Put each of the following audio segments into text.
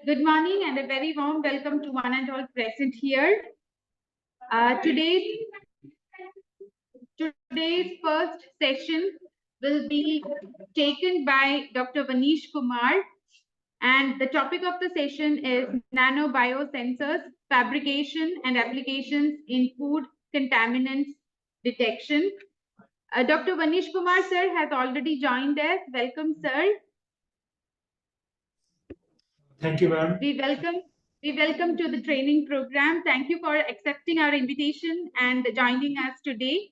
Good morning and a very warm welcome to one and all present here. Today's first session will be taken by Dr. Vanish Kumar, and the topic of the session is nanobiosensors, fabrication and applications in food contaminants detection. Dr. Vanish Kumar sir has already joined us. Welcome, sir. Thank you, ma'am. We welcome to the training program. Thank you for accepting our invitation and joining us today.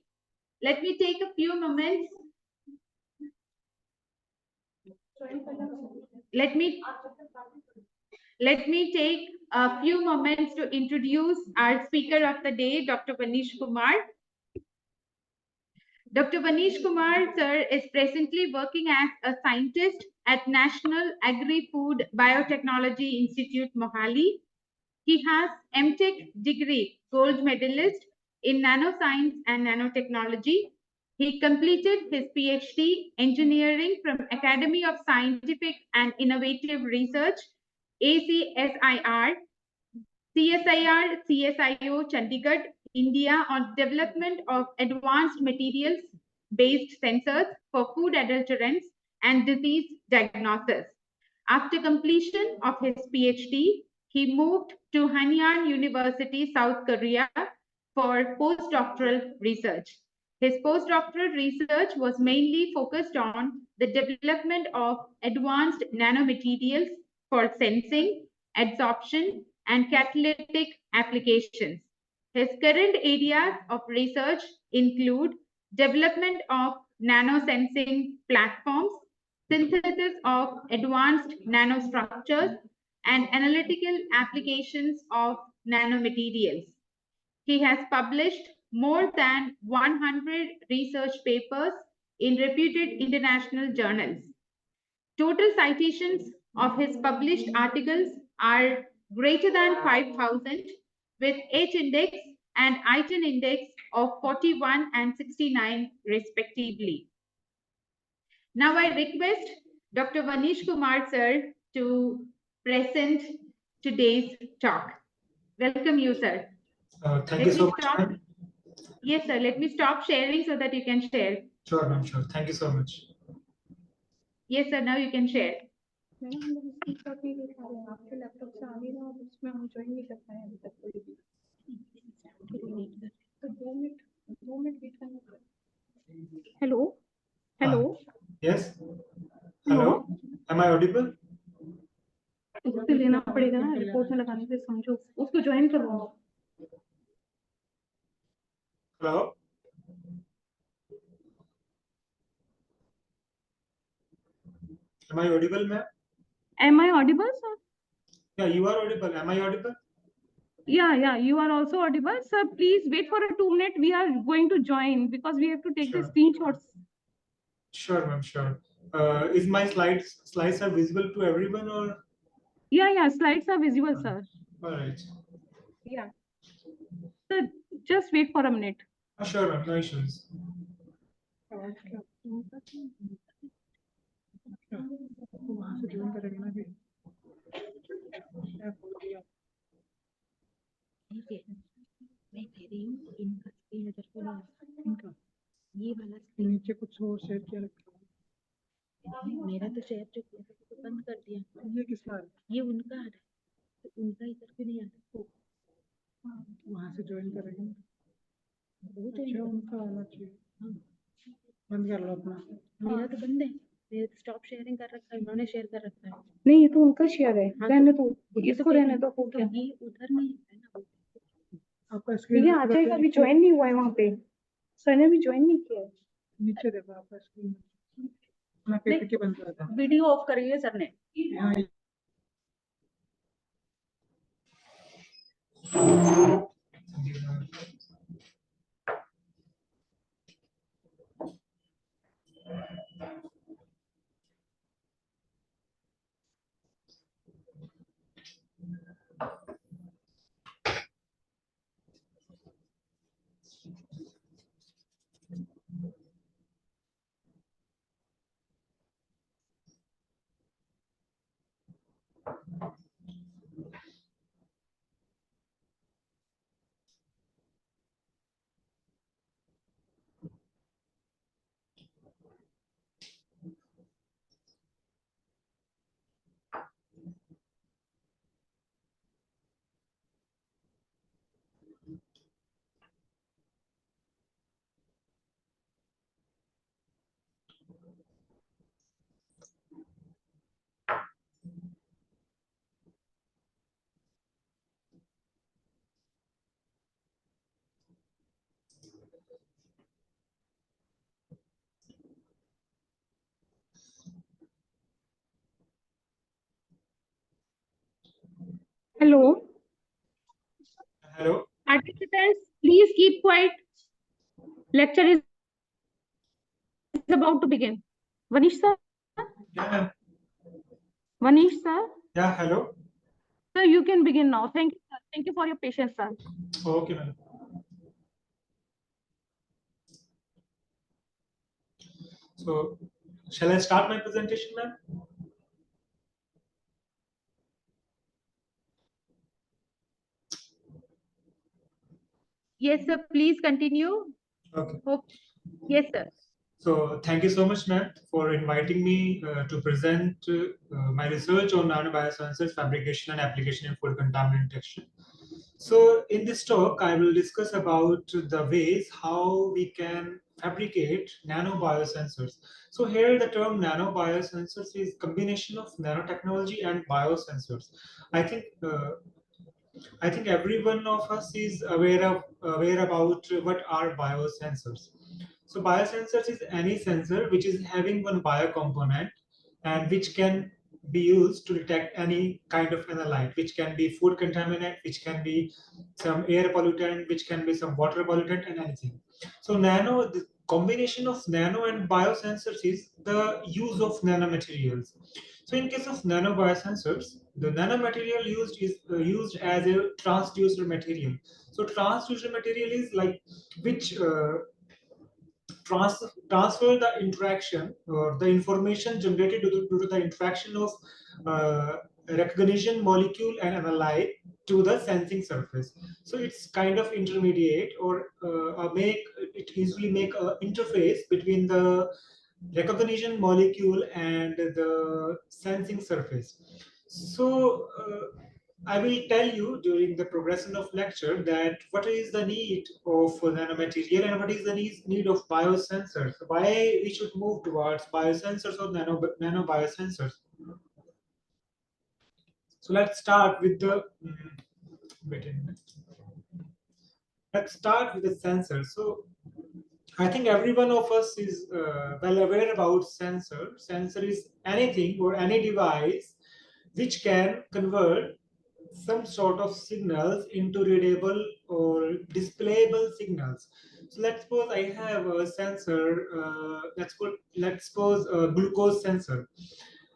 Let me take a few moments. Let me take a few moments to introduce our speaker of the day, Dr. Vanish Kumar. Dr. Vanish Kumar, sir, is presently working as a scientist at National Agri-Food Biotechnology Institute, Mohali. He has MTech degree, gold medalist in nanoscience and nanotechnology. He completed his PhD engineering from Academy of Scientific and Innovative Research, ACSIR, CSIO, Chandigarh, India, on development of advanced materials-based sensors for food adulterants and disease diagnosis. After completion of his PhD, he moved to Hanyang University, South Korea for postdoctoral research. His postdoctoral research was mainly focused on the development of advanced nanomaterials for sensing, absorption, and catalytic applications. His current areas of research include development of nanosensing platforms, synthesis of advanced nanostructures, and analytical applications of nanomaterials. He has published more than 100 research papers in reputed international journals. Total citations of his published articles are greater than 5,000, with H index and ITIN index of 41 and 69 respectively. Now I request Dr. Vanish Kumar sir to present today's talk. Welcome you, sir. Thank you so much, ma'am. Yes, sir. Let me stop sharing so that you can share. Sure, ma'am. Sure. Thank you so much. Yes, sir. Now you can share. Hello. Hello. Yes. Hello. Am I audible? उससे लेना पड़ेगा ना, report में लगाने से समझो, उसको join करवाओ. Hello. Am I audible, ma'am? Am I audible, sir? Yeah, you are audible. Am I audible? Yeah, you are also audible. Sir, please wait for a 2 minutes. We are going to join because we have to take the screenshots. Sure, ma'am. Sure. Is my slides are visible to everyone or? Yeah, slides are visible, sir. All right. Yeah. Sir, just wait for a minute. Sure, ma'am. No issues. मैं कह रही हूँ इनका screen अगर इनका ये वाला screen नीचे कुछ और शेयर किया रखा है, मेरा तो शेयर जो किया था तो बंद कर दिया. ये किसका? ये उनका है, तो उनका इधर भी नहीं आता. वहां से ज्वाइन करेंगे. वो तो उनका आना चाहिए. बंद कर लो अपना. मेरा तो बंद है. स्टॉप शेयरिंग कर रखा है, उन्होंने शेयर कर रखा है. नहीं, ये तो उनका शेयर है. रहने दो, इसको रहने दो. ये उधर नहीं है ना. आपका स्क्रीन ये आ जाएगा. अभी ज्वाइन नहीं हुआ है वहाँ पे. सर ने भी ज्वाइन नहीं किया है. नीचे देखो आपका स्क्रीन. मैं पीपीटी बंद कर रहा हूं. वीडियो ऑफ करिए सर ने. Hello. Hello. Participants, please keep quiet. Lecture is about to begin. Vanish sir, Yeah, ma'am. Vanish sir, Yeah, hello. sir, you can begin now. Thank you, sir. Thank you for your patience, sir. Okay, ma'am. So, shall I start my presentation, ma'am? Yes, sir. Please continue. Okay. Hope. Yes, sir. So, thank you so much, ma'am, for inviting me to present my research on nanobiosensors fabrication and application in food contaminant detection. So, in this talk, I will discuss about the ways how we can fabricate nanobiosensors. So, here the term nanobiosensors is combination of nanotechnology and biosensors. I think I think every one of us is aware about what are biosensors. So biosensors is any sensor which is having one biocomponent and which can be used to detect any kind of analyte, which can be food contaminant, which can be some air pollutant, which can be some water pollutant, and anything. So the combination of nano and biosensors is the use of nanomaterials. So in case of nanobiosensors, the nanomaterial used is used as a transducer material. So transducer material is like which transfer the interaction or the information generated due to the interaction of recognition molecule and analyte to the sensing surface. So it's kind of intermediate or make it usually make an interface between the recognition molecule and the sensing surface. So I will tell you during the progression of lecture that what is the need of nanomaterial and what is the need of biosensors. Why we should move towards biosensors or nano biosensors. So let's start with the wait a minute. Let's start with the sensor. So I think every one of us is well aware about sensor. Sensor is anything or any device which can convert some sort of signals into readable or displayable signals. So let's suppose I have a sensor. Let's suppose a glucose sensor.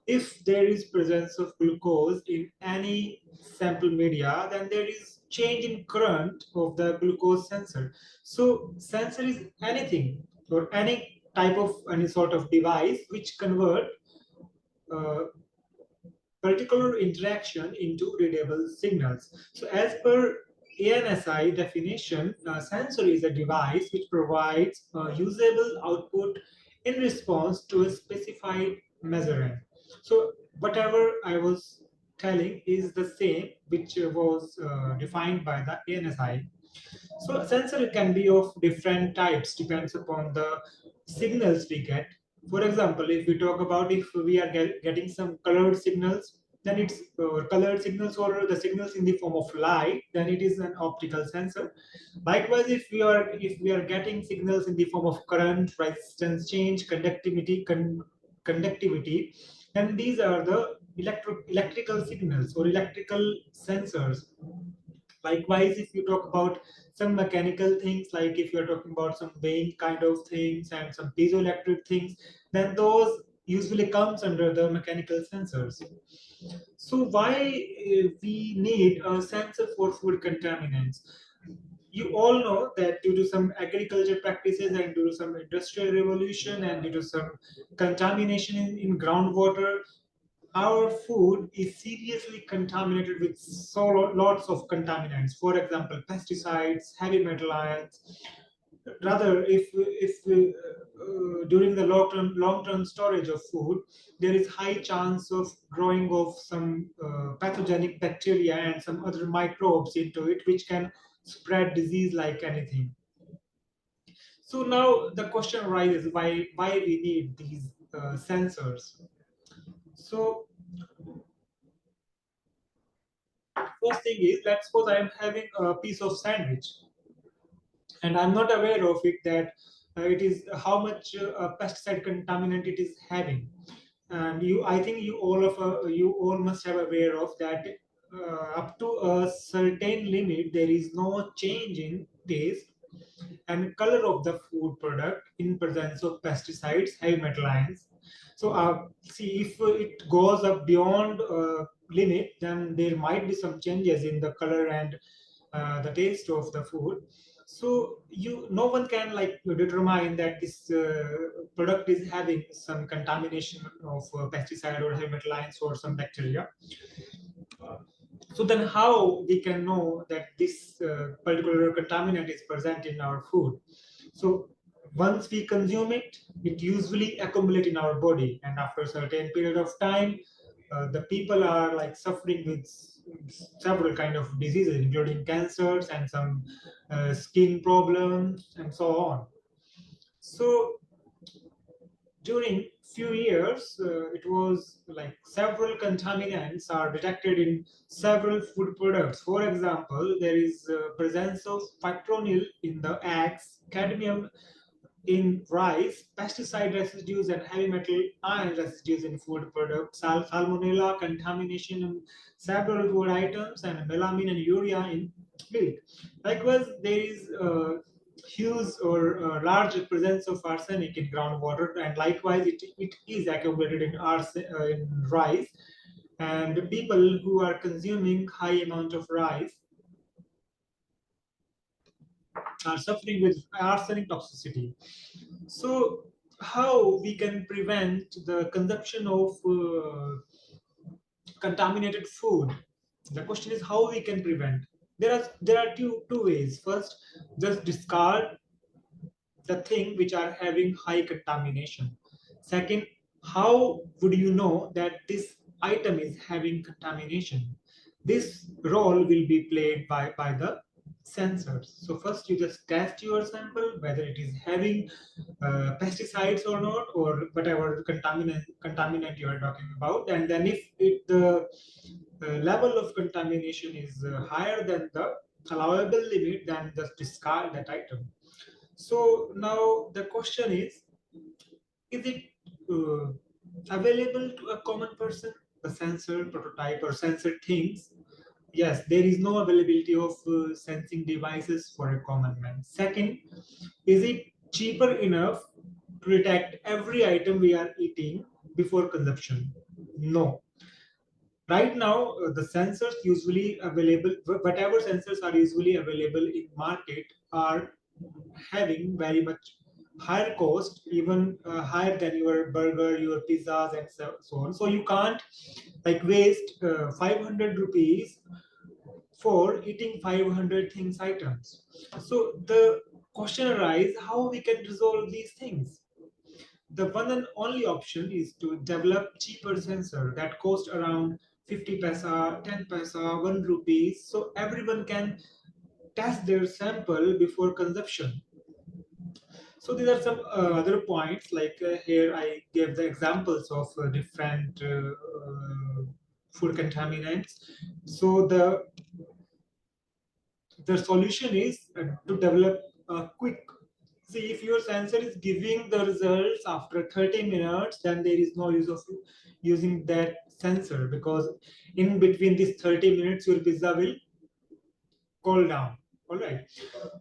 If there is presence of glucose in any sample media, then there is change in current of the glucose sensor. So sensor is anything or any type of any sort of device which convert uh, particular interaction into readable signals. So as per ANSI definition, a sensor is a device which provides a usable output in response to a specified measurement. So whatever I was telling is the same which was defined by the ANSI. So sensor can be of different types, depends upon the signals we get. For example, if we talk about if we are getting some colored signals, then it's colored signals or the signals in the form of light, then it is an optical sensor. Likewise, if we are getting signals in the form of current, resistance change, conductivity, then these are the electrical signals or electrical sensors. Likewise, if you talk about some mechanical things, like if you're talking about some weighing kind of things and some piezoelectric things, then those usually comes under the mechanical sensors. So why we need a sensor for food contaminants? You all know that due to some agriculture practices and due to some industrial revolution and due to some contamination in groundwater, our food is seriously contaminated with lots of contaminants. For example, pesticides, heavy metal ions. Rather, if during the long term storage of food, there is high chance of growing of some pathogenic bacteria and some other microbes into it, which can spread disease like anything. So now the question arises: why we need these sensors? So first thing is, let's suppose I am having a piece of sandwich. and I'm not aware of it that it is how much pesticide contaminant it is having. And I think you all must have aware of that. Up to a certain limit, there is no change in taste and color of the food product in presence of pesticides, heavy metal ions. So, see, if it goes up beyond limit, then there might be some changes in the color and the taste of the food. So no one can like determine that this product is having some contamination of pesticide or heavy metal ions or some bacteria. So then how we can know that this particular contaminant is present in our food? So once we consume it, it usually accumulates in our body, and after a certain period of time, the people are like suffering with several kind of diseases, including cancers and some skin problems and so on. So during few years, it was like several contaminants are detected in several food products. For example, there is presence of fipronil in the eggs, cadmium in rice, pesticide residues and heavy metal ion residues in food products, salmonella contamination in several food items, and melamine and urea in milk. Likewise, there is huge or large presence of arsenic in groundwater, and likewise, it is accumulated in rice. And people who are consuming high amount of rice are suffering with arsenic toxicity. So, how we can prevent the consumption of contaminated food? The question is how we can prevent. There are two ways. First, just discard the thing which are having high contamination. Second, how would you know that this item is having contamination? This role will be played by the sensors. So first you just test your sample whether it is having pesticides or not, or whatever contaminant you are talking about, and then if the level of contamination is higher than the allowable limit, then just discard that item. So now the question is it uh, available to a common person, the sensor prototype or sensor things? Yes, there is no availability of sensing devices for a common man. Second, is it cheaper enough to detect every item we are eating before consumption? No. Right now, the sensors usually available, whatever sensors are usually available in market are having very much higher cost, even higher than your burger, your pizzas, and so on. So you can't like waste 500 rupees for eating 500 things items. So the question arises how we can resolve these things. The one and only option is to develop cheaper sensor that cost around 50 paisa, 10 paisa, 1 rupees, so everyone can test their sample before consumption. So these are some other points, like here I gave the examples of different food contaminants. So the solution is to develop a quick. See, if your sensor is giving the results after 30 minutes, then there is no use of using that sensor, because in between these 30 minutes, your pizza will cool down. All right.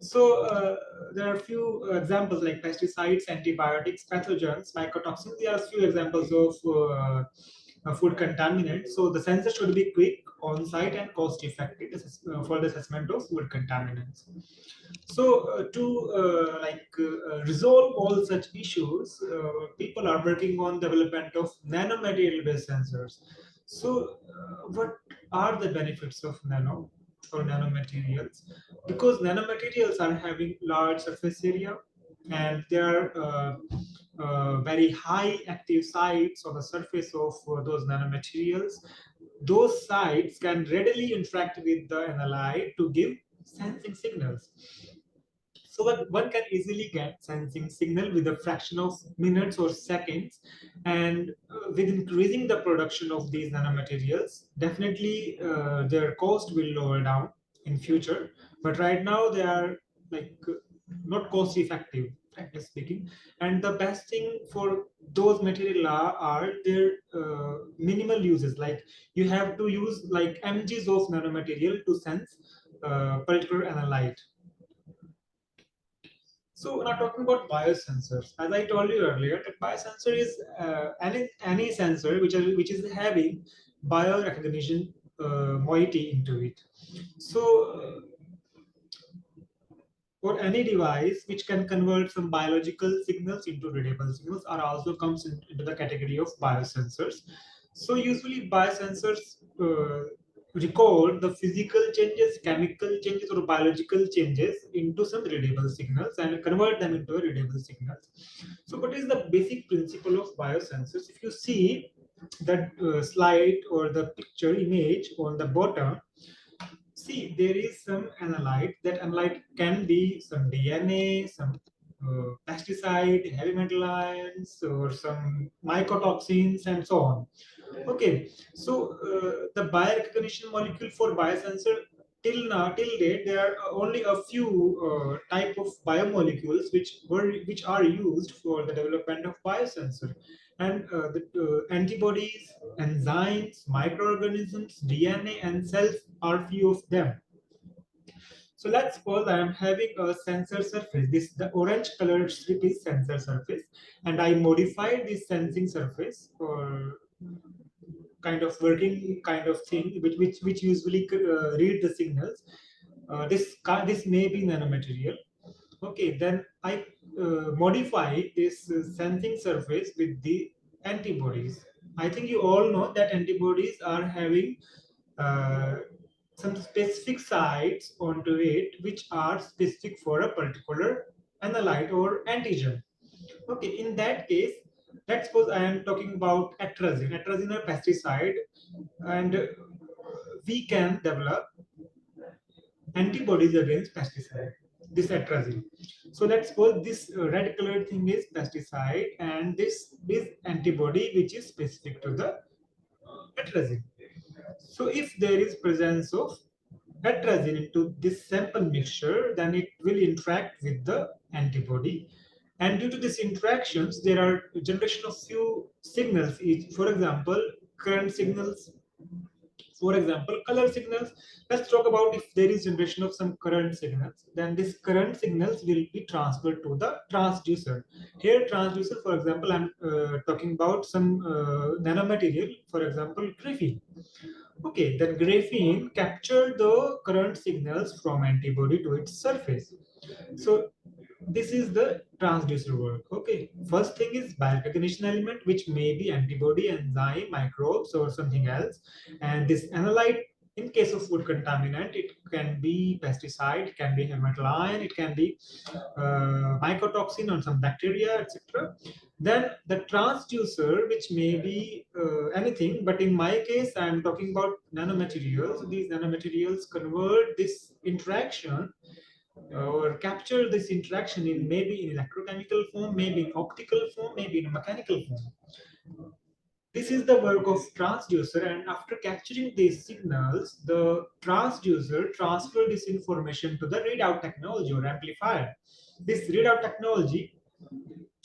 So there are a few examples like pesticides, antibiotics, pathogens, mycotoxins. There are a few examples of food contaminants. So the sensor should be quick, on-site, and cost-effective for the assessment of food contaminants. So to resolve all such issues, people are working on development of nanomaterial-based sensors. So what are the benefits of nano or nanomaterials? Because nanomaterials are having large surface area, and they are very high active sites on the surface of those nanomaterials. Those sites can readily interact with the analyte to give sensing signals. So that one can easily get sensing signal with a fraction of minutes or seconds, and with increasing the production of these nanomaterials, definitely their cost will lower down in future. But right now they are like not cost effective, frankly speaking. And the best thing for those material are their minimal uses. Like you have to use like mgs of nanomaterial to sense particular analyte. So now talking about biosensors, as I told you earlier, that biosensor is any sensor which is having biorecognition moiety into it. So or any device which can convert some biological signals into readable signals are also comes into the category of biosensors. So usually biosensors record the physical changes, chemical changes, or biological changes into some readable signals and convert them into readable signals. So what is the basic principle of biosensors? If you see that slide or the picture image on the bottom, see, there is some analyte. That analyte can be some DNA, some pesticide, heavy metal ions, or some mycotoxins, and so on. Okay, so the biorecognition molecule for biosensor till date there are only a few type of biomolecules which are used for the development of biosensor, and the antibodies, enzymes, microorganisms, DNA, and cells are few of them. So let's suppose I am having a sensor surface. This the orange colored strip is sensor surface, and I modified this sensing surface for kind of working kind of thing, which usually read the signals. This may be nanomaterial. Okay, then I modify this sensing surface with the antibodies. I think you all know that antibodies are having uh, some specific sites onto it which are specific for a particular analyte or antigen. Okay, in that case, let's suppose I am talking about atrazine. Atrazine are pesticide, and we can develop antibodies against pesticide. This atrazine. So let's suppose this red colored thing is pesticide, and this is antibody which is specific to the atrazine. So if there is presence of atrazine into this sample mixture, then it will interact with the antibody. And due to these interactions, there are generation of few signals. For example, current signals. For example, color signals. Let's talk about if there is generation of some current signals, then this current signals will be transferred to the transducer. Here, transducer, for example, I'm talking about some nanomaterial, for example, graphene. Okay, then graphene capture the current signals from antibody to its surface. So this is the transducer work. Okay, first thing is biorecognition element, which may be antibody, enzyme, microbes, or something else. And this analyte, in case of food contaminant, it can be pesticide, it can be heavy metal ion, it can be mycotoxin or some bacteria, etc. Then the transducer, which may be anything, but in my case, I'm talking about nanomaterials. These nanomaterials convert this interaction or capture this interaction in maybe in electrochemical form, maybe in optical form, maybe in a mechanical form. This is the work of transducer, and after capturing these signals, the transducer transfer this information to the readout technology or amplifier. This readout technology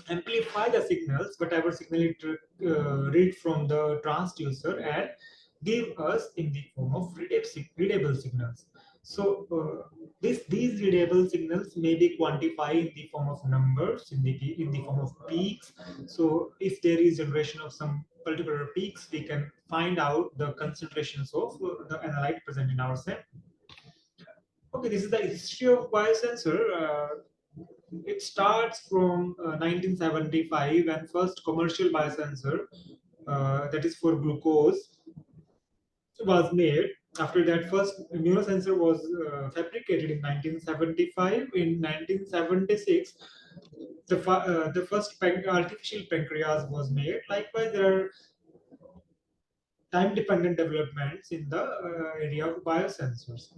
amplify the signals, whatever signal it read from the transducer, and give us in the form of readable signals. So these readable signals may be quantified in the form of numbers, in the form of peaks. So if there is generation of some particular peaks, we can find out the concentrations of the analyte present in our sample. Okay, this is the history of biosensor. It starts from 1975 when first commercial biosensor, that is for glucose, was made. After that, first immunosensor was fabricated in 1975. In 1976, the first artificial pancreas was made. Likewise, there are time-dependent developments in the area of biosensors.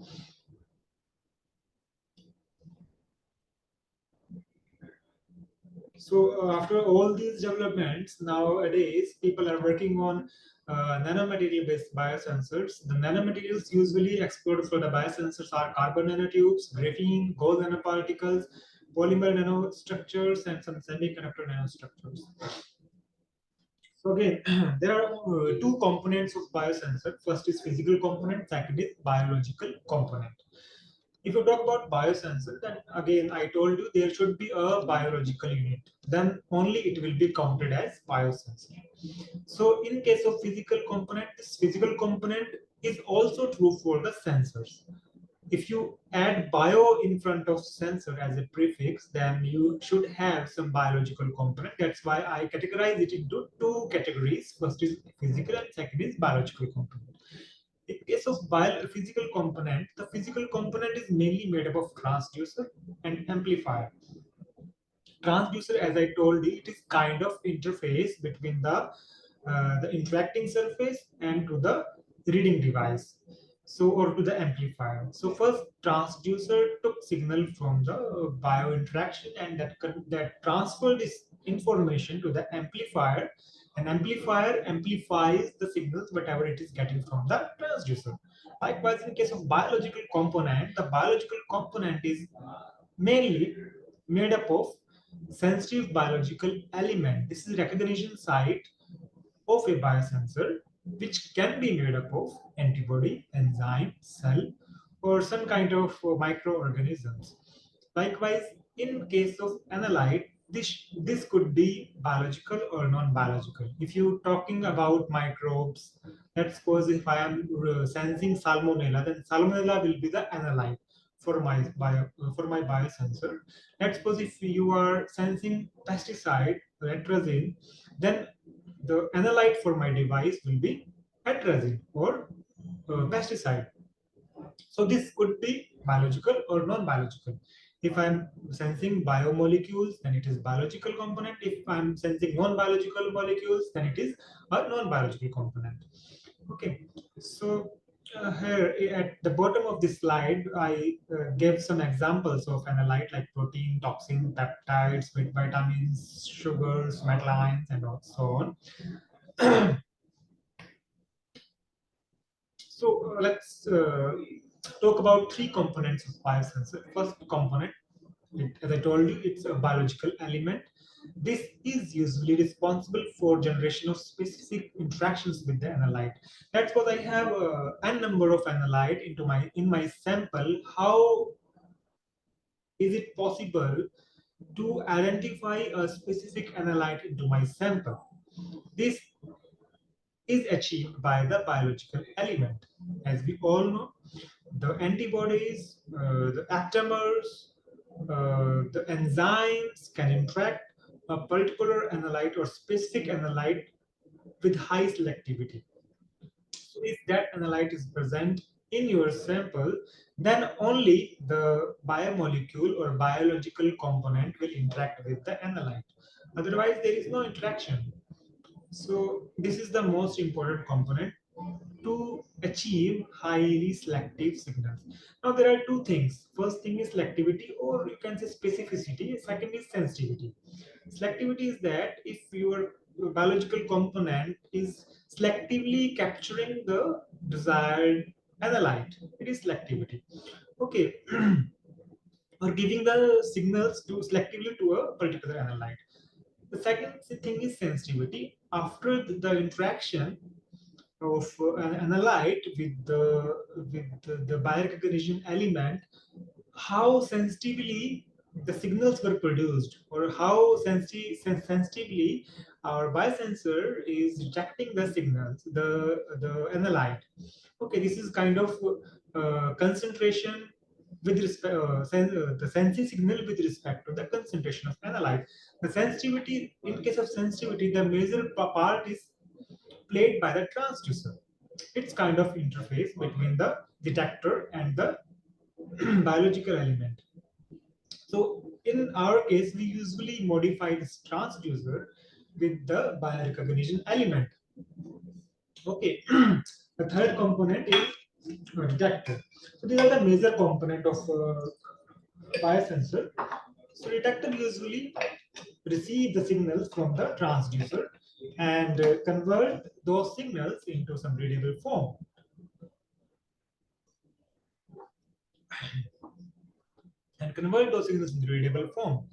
So after all these developments, nowadays people are working on nanomaterial-based biosensors. The nanomaterials usually explored for the biosensors are carbon nanotubes, graphene, gold nanoparticles, polymer nanostructures and some semiconductor nanostructures. So again, there are two components of biosensor. First is physical component, second is biological component. If you talk about biosensor, then again, I told you there should be a biological unit. Then only it will be counted as biosensor. So in case of physical component, this physical component is also true for the sensors. If you add bio in front of sensor as a prefix, then you should have some biological component. That's why I categorize it into two categories. First is physical and second is biological component. In case of physical component, the physical component is mainly made up of transducer and amplifier. Transducer, as I told you, it is kind of interface between the interacting surface and to the reading device, so or to the amplifier. So first, transducer took signal from the bio interaction, and that transferred this information to the amplifier, and amplifier amplifies the signals whatever it is getting from the transducer. Likewise, in case of biological component, the biological component is mainly made up of sensitive biological element. This is recognition site of a biosensor, which can be made up of antibody, enzyme, cell, or some kind of microorganisms. Likewise, in case of analyte, this could be biological or non-biological. If you're talking about microbes, let's suppose if I am sensing salmonella, then salmonella will be the analyte for my biosensor. Let's suppose if you are sensing pesticide, atrazine, then the analyte for my device will be atrazine or pesticide. So this could be biological or non-biological. If I'm sensing biomolecules, then it is biological component. If I'm sensing non-biological molecules, then it is a non-biological component. Okay, so here at the bottom of this slide, I gave some examples of analyte like protein, toxin, peptides, vitamins, sugars, metal ions, and so on. So let's talk about three components of biosensor. First component, as I told you, it's a biological element. This is usually responsible for generation of specific interactions with the analyte. That's what I have n number of analyte in my sample. How is it possible to identify a specific analyte into my sample? This is achieved by the biological element. As we all know, the antibodies, the aptamers, the enzymes can interact a particular analyte or specific analyte with high selectivity. So if that analyte is present in your sample, then only the biomolecule or biological component will interact with the analyte. Otherwise, there is no interaction. So this is the most important component to achieve highly selective signals. Now there are two things. First thing is selectivity, or you can say specificity. Second is sensitivity. Selectivity is that if your biological component is selectively capturing the desired analyte, it is selectivity. Okay. Or giving the signals to selectively to a particular analyte. The second thing is sensitivity. After the interaction of an analyte with the biorecognition element, how sensitively the signals were produced, or how sensitively our biosensor is detecting the signals, the analyte. Okay, this is kind of concentration with respect the sensing signal with respect to the concentration of analyte. The sensitivity, in case of sensitivity, the major part is played by the transducer. It's kind of interface between the detector and the biological element. So in our case, we usually modify this transducer with the biorecognition element. Okay, the third component is detector. So these are the major component of biosensor. So detector usually receive the signals from the transducer and convert those signals into some readable form. and convert those signals into readable form.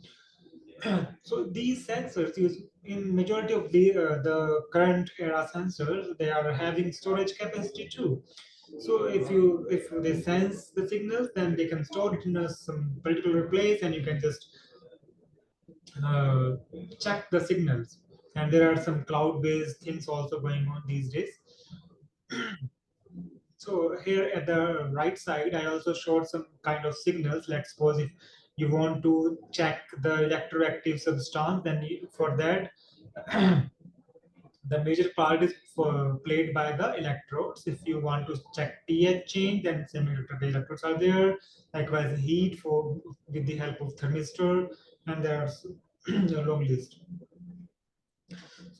So these sensors use in majority of the current era sensors, they are having storage capacity too. So if they sense the signals, then they can store it in some particular place, and you can just uh, check the signals. And there are some cloud-based things also going on these days. So here at the right side, I also showed some kind of signals. Let's suppose if you want to check the electroactive substance, then for that, the major part is played by the electrodes. If you want to check pH change, then semi-electric electrodes are there. Likewise, heat for with the help of thermistor, and there's a long list.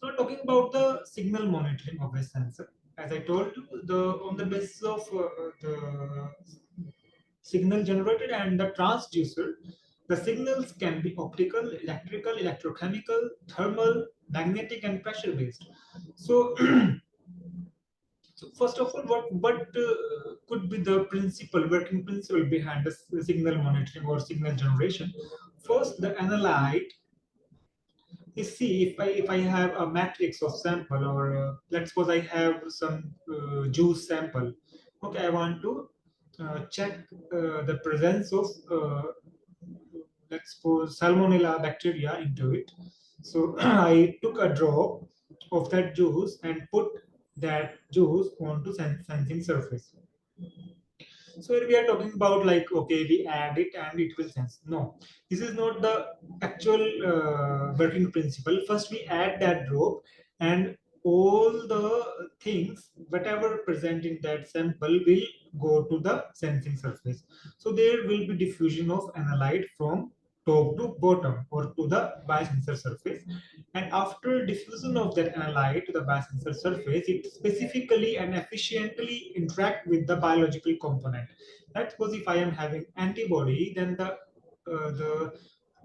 So talking about the signal monitoring of a sensor, as I told you, on the basis of the signal generated and the transducer, the signals can be optical, electrical, electrochemical, thermal, magnetic, and pressure based. So, so first of all, what could be the working principle behind the signal monitoring or signal generation? First, the analyte. You see, if I have a matrix of sample, or let's suppose I have some juice sample. Okay, I want to check the presence of let's suppose salmonella bacteria into it. So I took a drop of that juice and put that juice onto sensing surface. So here we are talking about like, okay, we add it and it will sense. No, this is not the actual working principle. First, we add that drop, and all the things, whatever present in that sample, will go to the sensing surface. So there will be diffusion of analyte from top to bottom or to the biosensor surface. And after diffusion of that analyte to the biosensor surface, it specifically and efficiently interact with the biological component. Let's suppose if I am having antibody, then the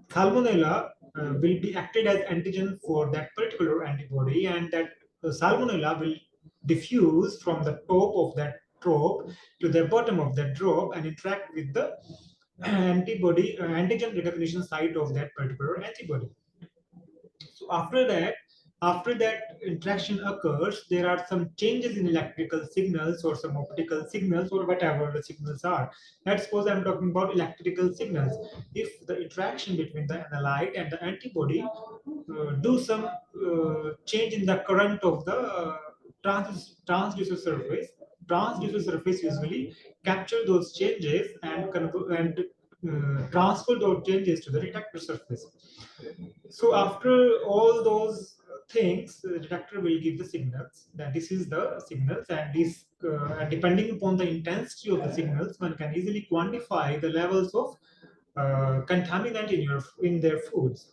salmonella will be acted as antigen for that particular antibody, and that salmonella will diffuse from the top of that drop to the bottom of that drop and interact with the antibody antigen recognition site of that particular antibody. So after that interaction occurs, there are some changes in electrical signals or some optical signals or whatever the signals are. Let's suppose I'm talking about electrical signals. If the interaction between the analyte and the antibody do some change in the current of the transducer surface, transducer surface usually capture those changes and transfer those changes to the detector surface. So after all those things, the detector will give the signals that this is the signals, and this and depending upon the intensity of the signals, one can easily quantify the levels of contaminant in their foods.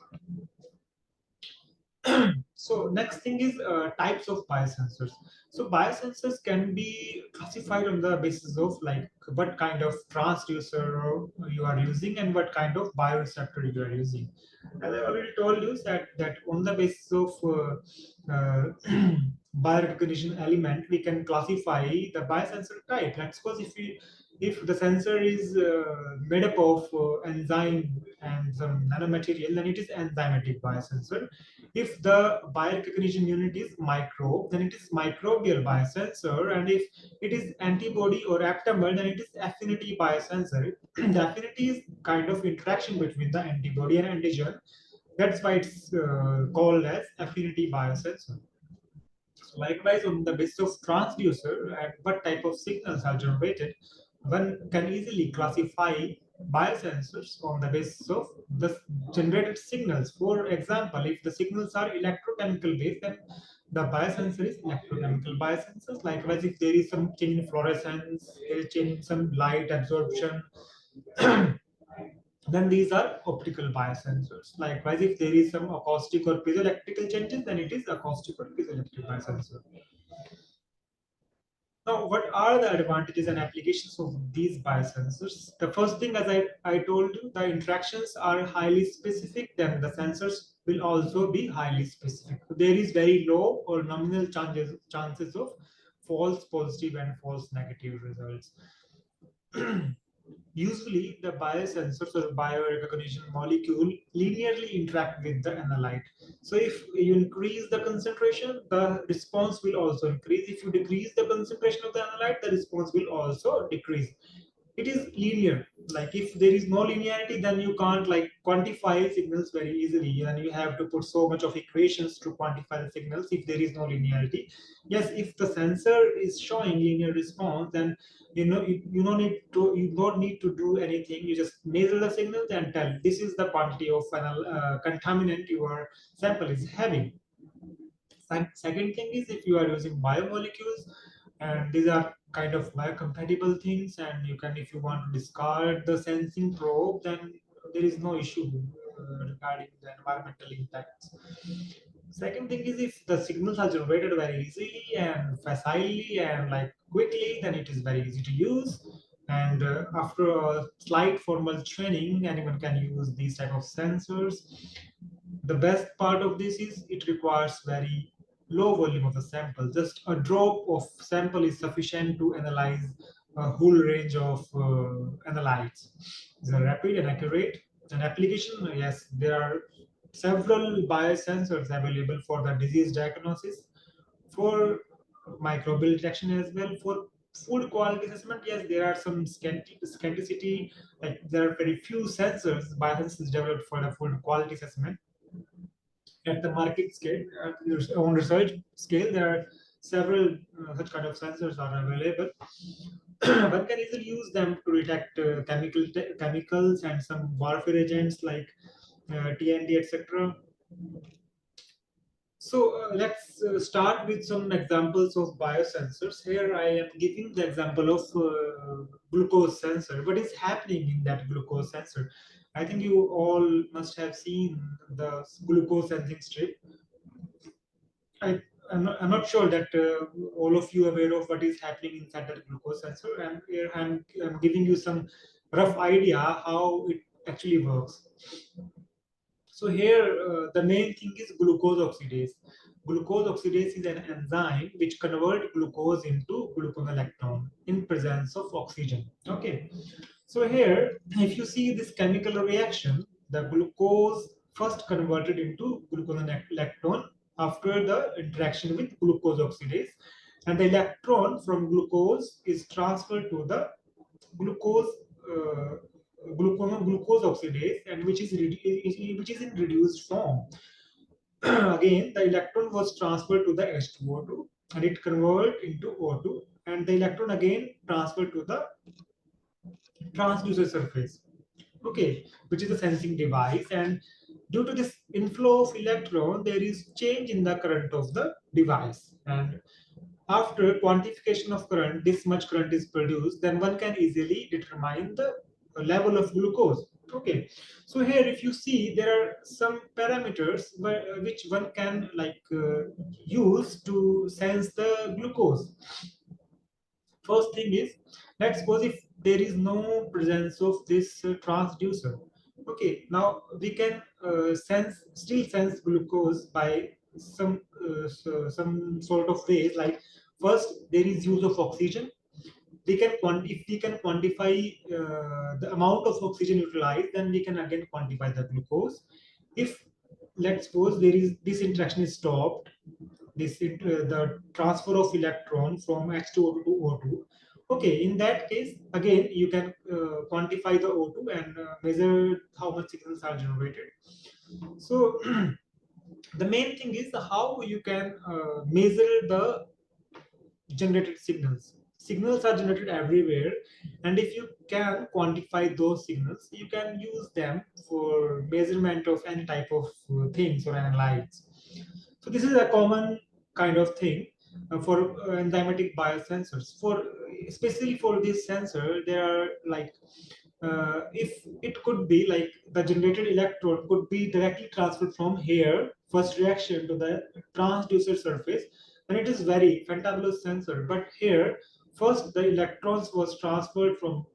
So next thing is types of biosensors. So biosensors can be classified on the basis of like what kind of transducer you are using and what kind of bioreceptor you are using. As I already told you that on the basis of biorecognition element, we can classify the biosensor type. Let's suppose if the sensor is made up of enzyme and some nanomaterial, then it is enzymatic biosensor. If the biorecognition unit is microbe, then it is microbial biosensor, and if it is antibody or aptamer, then it is affinity biosensor. The affinity is kind of interaction between the antibody and antigen. That's why it's called as affinity biosensor. So likewise, on the basis of transducer and what type of signals are generated, one can easily classify biosensors on the basis of the generated signals. For example, if the signals are electrochemical based, then the biosensor is electrochemical biosensors. Likewise, if there is some change in fluorescence, there is change in some light absorption, then these are optical biosensors. Likewise, if there is some acoustic or piezoelectrical changes, then it is acoustic or piezoelectric biosensor. Now, what are the advantages and applications of these biosensors? The first thing, as I told you, the interactions are highly specific, then the sensors will also be highly specific. So there is very low or nominal chances of false positive and false negative results. Usually, the biosensors or biorecognition molecule linearly interact with the analyte. So if you increase the concentration, the response will also increase. If you decrease the concentration of the analyte, the response will also decrease. It is linear. Like if there is no linearity, then you can't like quantify signals very easily, and you have to put so much of equations to quantify the signals if there is no linearity. Yes, if the sensor is showing linear response, then you don't need to do anything. You just measure the signals and tell this is the quantity of final contaminant your sample is having. Second thing is, if you are using biomolecules, and these are kind of biocompatible things, and you can, if you want to discard the sensing probe, then there is no issue regarding the environmental impacts. Second thing is, if the signals are generated very easily and facilely and like quickly, then it is very easy to use. And after a slight formal training, anyone can use these type of sensors. The best part of this is it requires very low volume of the sample. Just a drop of sample is sufficient to analyze a whole range of analytes. It's a rapid and accurate. An application, yes, there are several biosensors available for the disease diagnosis, for microbial detection as well, for food quality assessment. Yes, there are some scanticity, like there are very few sensors, biosensors developed for the food quality assessment. At the market scale, at your own research scale, there are several such kind of sensors are available. One can easily use them to detect chemicals and some warfare agents like TND, etc. So let's start with some examples of biosensors. Here I am giving the example of glucose sensor. What is happening in that glucose sensor? I think you all must have seen the glucose sensing strip. I'm not sure that all of you are aware of what is happening inside that glucose sensor, and here I'm giving you some rough idea how it actually works. So here, the main thing is glucose oxidase. Glucose oxidase is an enzyme which converts glucose into gluconelectron in presence of oxygen. Okay. So here, if you see this chemical reaction, the glucose first converted into gluconelectron after the interaction with glucose oxidase, and the electron from glucose is transferred to the glucose uh, glucose oxidase, and which is in reduced form. Again, the electron was transferred to the H2O2, and it converted into O2, and the electron again transferred to the transducer surface, okay, which is a sensing device. And due to this inflow of electron, there is change in the current of the device, and after quantification of current, this much current is produced, then one can easily determine the level of glucose. Okay, so here if you see, there are some parameters which one can use to sense the glucose. First thing is, let's suppose if there is no presence of this transducer. Okay, now we can still sense glucose by some sort of ways. Like first, there is use of oxygen. If we can quantify the amount of oxygen utilized, then we can again quantify the glucose. If let's suppose there is this interaction is stopped, the transfer of electron from H2O to O2. Okay, in that case, again, you can quantify the O2 and measure how much signals are generated. So the main thing is how you can measure the generated signals. Signals are generated everywhere, and if you can quantify those signals, you can use them for measurement of any type of things or analytes. So this is a common kind of thing for enzymatic biosensors. For especially for this sensor, there are like if it could be like the generated electron could be directly transferred from here, first reaction to the transducer surface, and it is very fantabulous sensor. But here, first the electrons was transferred from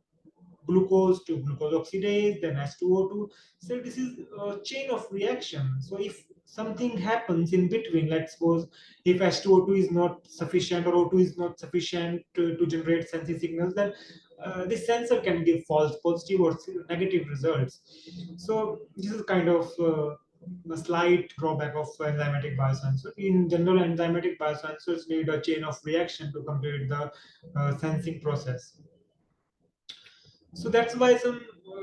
glucose to glucose oxidase, then H2O2. So this is a chain of reaction. So if something happens in between, let's suppose if H2O2 is not sufficient or O2 is not sufficient to generate sensing signals, then this sensor can give false positive or negative results. So this is kind of a slight drawback of enzymatic biosensor. In general, enzymatic biosensors need a chain of reaction to complete the sensing process. So that's why some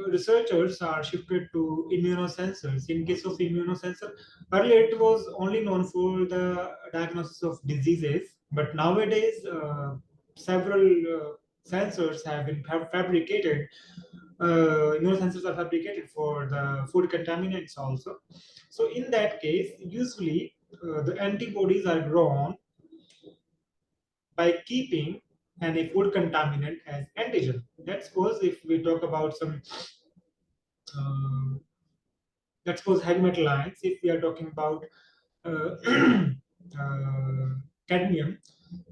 researchers are shifted to immunosensors. In case of immunosensor, earlier it was only known for the diagnosis of diseases, but nowadays several sensors have been fabricated. Immunosensors are fabricated for the food contaminants also. So in that case, usually the antibodies are grown by keeping any food contaminant as antigen. Let's suppose if we talk about some, uh, let's suppose heavy metal ions, if we are talking about uh, cadmium.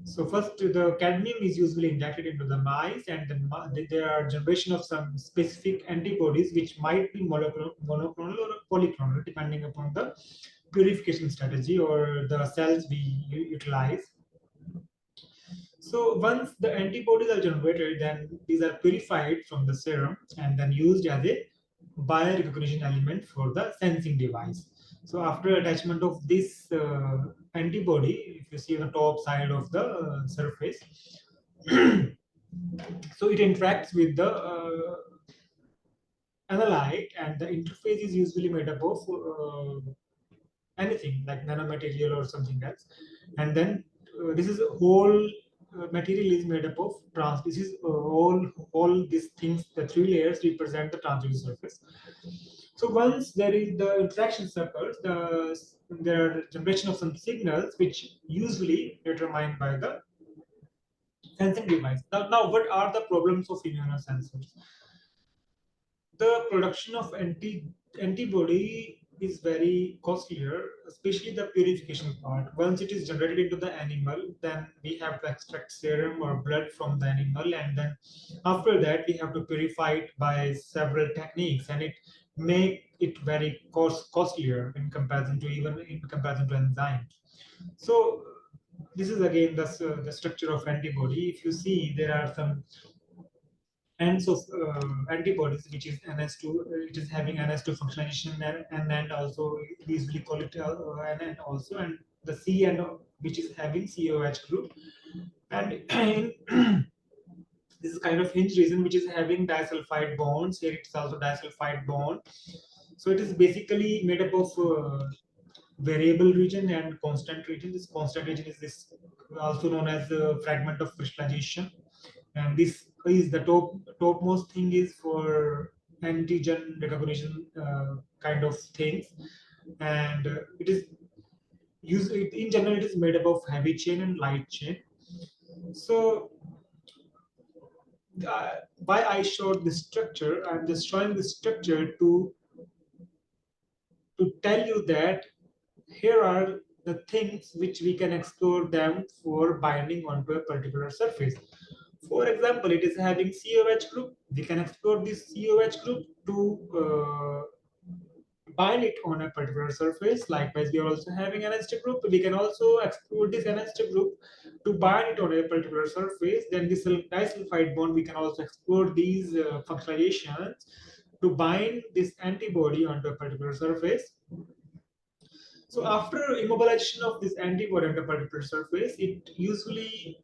So first, the cadmium is usually injected into the mice, and then there are generation of some specific antibodies which might be monoclonal or polyclonal, depending upon the purification strategy or the cells we utilize. So once the antibodies are generated, then these are purified from the serum and then used as a biorecognition element for the sensing device. So after attachment of this antibody, if you see on the top side of the surface, so it interacts with the analyte, and the interface is usually made up of anything like nanomaterial or something else, and then this is a whole material is made up of this is all these things, the three layers represent the translucent surface. So once there is the interaction occurs, there are generation of some signals which usually determined by the sensing device. Now what are the problems of immunosensors? The production of antibody is very costlier, especially the purification part. Once it is generated into the animal, then we have to extract serum or blood from the animal, and then after that we have to purify it by several techniques, and it make it very costlier in comparison to enzyme. So this is again the structure of antibody. If you see, there are some ends of antibodies, which is NS2, it is having NS2 functionalization, and also we usually call it NN also, and the C and which is having COH group, and in this is kind of hinge region which is having disulfide bonds. Here it's also disulfide bond. So it is basically made up of variable region and constant region. This constant region is this also known as the fragment of crystallization, and this is the topmost thing is for antigen recognition kind of things, and it is used in general. It is made up of heavy chain and light chain. So why I showed this structure? I'm just showing this structure to tell you that here are the things which we can explore them for binding onto a particular surface. For example, it is having COH group. We can explore this COH group to bind it on a particular surface. Likewise, we are also having an NH2 group. We can also explore this NH2 group to bind it on a particular surface. Then this disulfide bond, we can also explore these functionalizations to bind this antibody onto a particular surface. So after immobilization of this antibody on a particular surface, it usually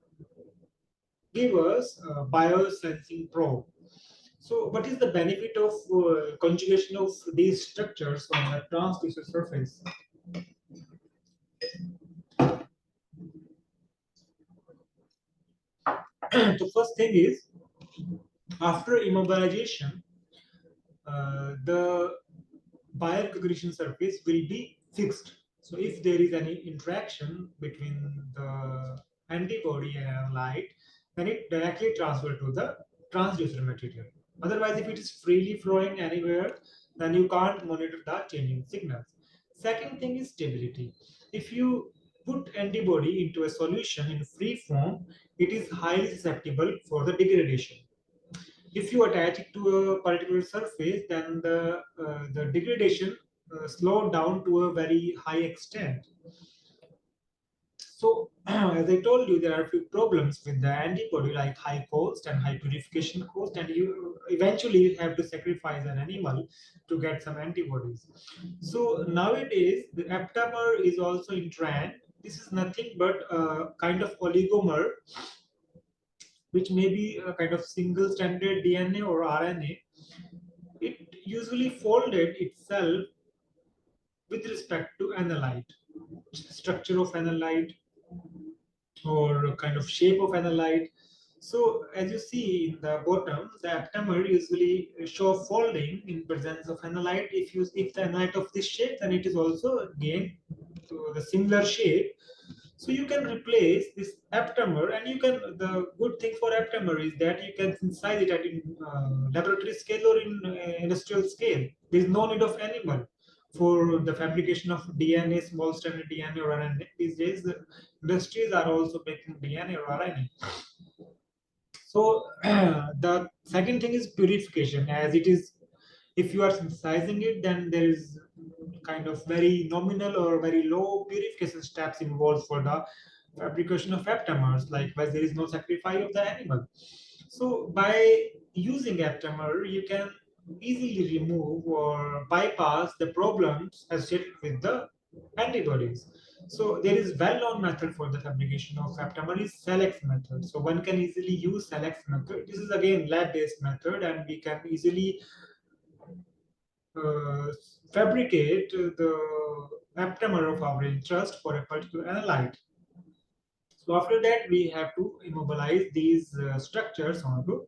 give us a biosensing probe. So what is the benefit of conjugation of these structures on a translucent surface? The first thing is, after immobilization, the biorecognition surface will be fixed. So if there is any interaction between the antibody and analyte, then it directly transfers to the transducer material. Otherwise, if it is freely flowing anywhere, then you can't monitor the changing signals. Second thing is stability. If you put antibody into a solution in free form, it is highly susceptible for the degradation. If you attach it to a particular surface, then the degradation slow down to a very high extent. So as I told you, there are a few problems with the antibody, like high cost and high purification cost, and you eventually have to sacrifice an animal to get some antibodies. So nowadays, the aptamer is also in trend. This is nothing but a kind of oligomer, which may be a kind of single-stranded DNA or RNA. It usually folded itself with respect to analyte, structure of analyte, or kind of shape of analyte. So as you see in the bottom, the aptamer usually show folding in presence of analyte. If the analyte of this shape, then it is also again to the similar shape. So you can replace this aptamer, and you can. The good thing for aptamer is that you can synthesize it at in laboratory scale or in industrial scale. There is no need of animal for the fabrication of DNA, small stranded DNA or RNA. These days, the industries are also making DNA or RNA. So the second thing is purification, as it is. If you are synthesizing it, then there is kind of very nominal or very low purification steps involved for the fabrication of aptamers, likewise there is no sacrifice of the animal. So by using aptamer, you can easily remove or bypass the problems associated with the antibodies. So there is well-known method for the fabrication of aptamer is Selex method. So one can easily use Selex method. This is again lab-based method, and we can easily uh, fabricate the aptamer of our interest for a particular analyte. So after that, we have to immobilize these structures onto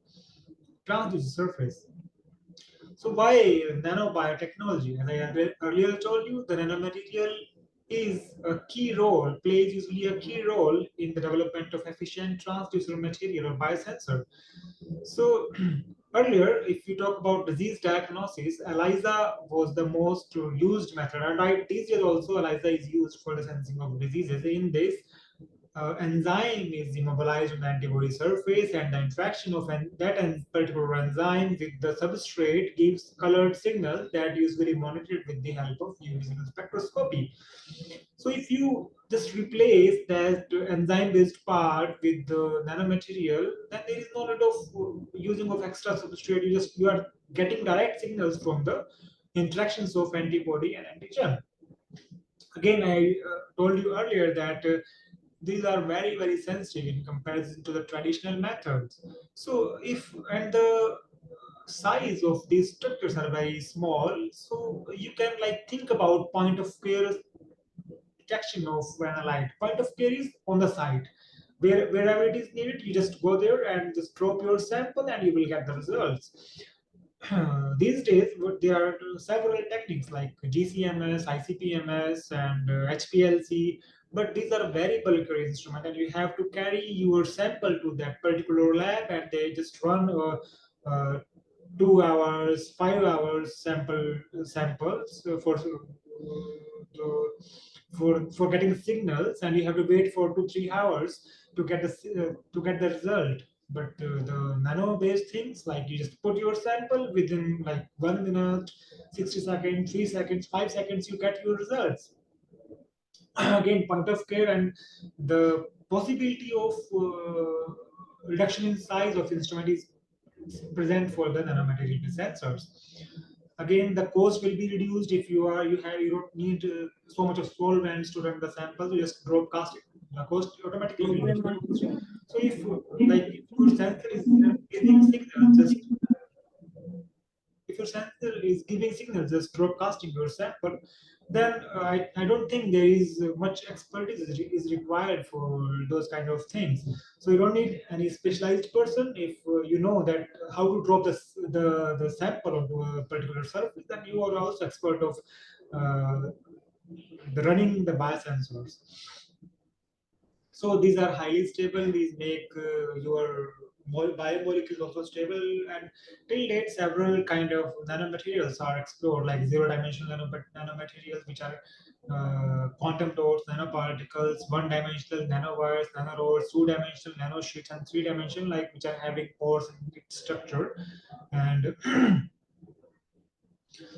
transducer surface. So why nanobiotechnology? As I earlier told you, the nanomaterial is a key role, plays usually a key role in the development of efficient transducer material or biosensor. So earlier, if you talk about disease diagnosis, ELISA was the most used method, and right these days also ELISA is used for the sensing of diseases. In this, enzyme is immobilized on the antibody surface, and the interaction of that particular enzyme with the substrate gives colored signal that is very monitored with the help of UV spectroscopy. So if you just replace that enzyme-based part with the nanomaterial, then there is no need of using of extra substrate. You are getting direct signals from the interactions of antibody and antigen. Again, I told you earlier that these are very sensitive in comparison to the traditional methods. So if and the size of these structures are very small, so you can like think about point of care detection of analyte. Point of care is on the site. Wherever it is needed, you just go there and just drop your sample and you will get the results. These days, there are several techniques like GCMS, ICP-MS, and HPLC, but these are very bulky instruments, and you have to carry your sample to that particular lab, and they just run 2 hours, 5 hours samples for getting signals, and you have to wait for 2 3 hours to get the result. But the nano based things, like you just put your sample within like 1 minute, 60 seconds, 3 seconds, 5 seconds, you get your results. Again, point of care and the possibility of reduction in size of instrument is present for the nanomaterial sensors. Again, the cost will be reduced if you don't need so much of solvents to run the samples. You just broadcast it. The cost automatically will be reduced. So if your sensor is giving signal, just if your sensor is giving signals, just broadcasting your sample, then I don't think there is much expertise is required for those kind of things. So you don't need any specialized person. If you know that how to drop the sample onto a particular surface, then you are also expert of the running the biosensors. So these are highly stable. These make your biomolecules also stable. And till date, several kind of nanomaterials are explored, like zero-dimensional nanomaterials, which are quantum dots, nanoparticles, one-dimensional nanowires, nanorods, two-dimensional nanosheets, and three-dimensional, like which are having pores in its structure. And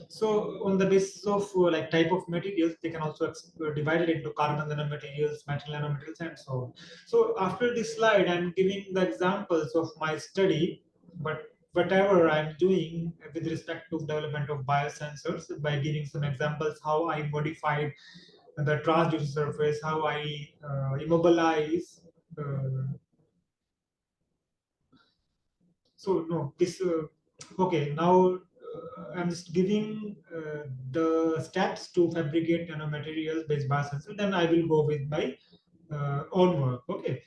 So on the basis of like type of materials, they can also divide it into carbon nanomaterials, metal nanomaterials, and so on. So after this slide, I'm giving the examples of my study, but whatever I'm doing with respect to development of biosensors by giving some examples how I modified the transducer surface, how I immobilize. So no, this okay. Now I'm just giving the steps to fabricate nanomaterials based biosensor. Then I will go with my own work. Okay.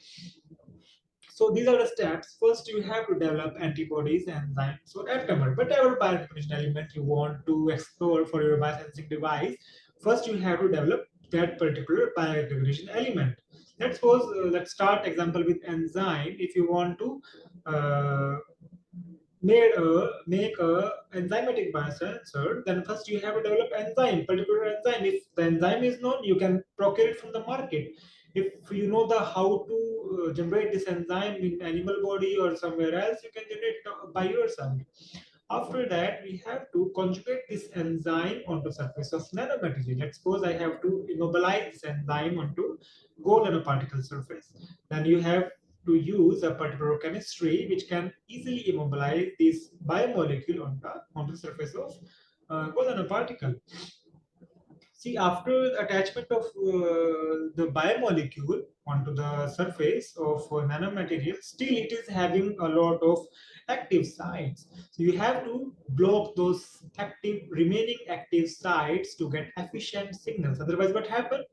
So these are the steps. First, you have to develop antibodies, enzymes, or aptamer, whatever bioinformation element you want to explore for your biosensing device. First, you have to develop that particular bioinformation element. Let's suppose, let's start example with enzyme. If you want to uh, make a enzymatic biosensor, then first you have to develop enzyme, particular enzyme. If the enzyme is known, you can procure it from the market. If you know the how to generate this enzyme in animal body or somewhere else, you can generate it by yourself. After that, we have to conjugate this enzyme onto surface of nanomaterial. Let's suppose I have to immobilize this enzyme onto gold nanoparticle surface. Then you have to use a particular chemistry which can easily immobilize this biomolecule onto the surface of gold nanoparticle. See, after attachment of the biomolecule onto the surface of nanomaterial, still it is having a lot of active sites. So you have to block those remaining active sites to get efficient signals. Otherwise, what happens?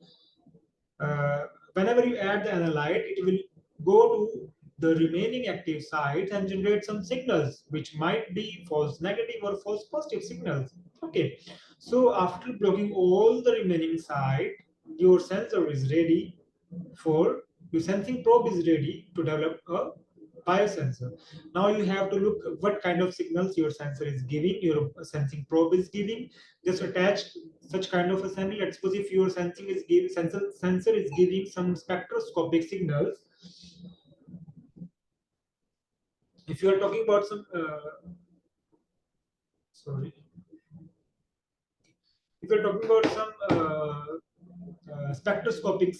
uh, Whenever you add the analyte, it will go to the remaining active sites and generate some signals, which might be false negative or false positive signals. Okay, so after blocking all the remaining site, your sensor is ready for your sensing probe is ready to develop a biosensor. Now you have to look what kind of signals your sensor is giving, your sensing probe is giving. Just attach such kind of assembly. Let's suppose if your sensor is giving some spectroscopic signals. If you are talking about some sorry, if you're talking about some spectroscopic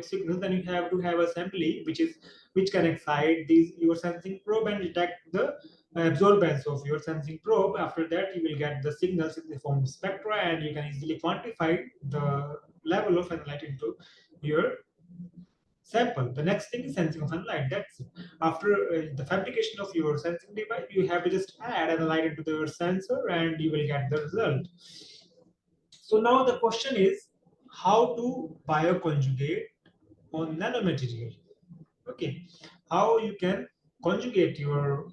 signals, then you have to have assembly which can excite these your sensing probe and detect the absorbance of your sensing probe. After that, you will get the signals in the form of spectra, and you can easily quantify the level of analyte into your sample. The next thing is sensing of analyte. That's it. After the fabrication of your sensing device, you have to just add analyte into the sensor, and you will get the result. So now the question is how to bioconjugate on nanomaterial. Okay, how you can conjugate your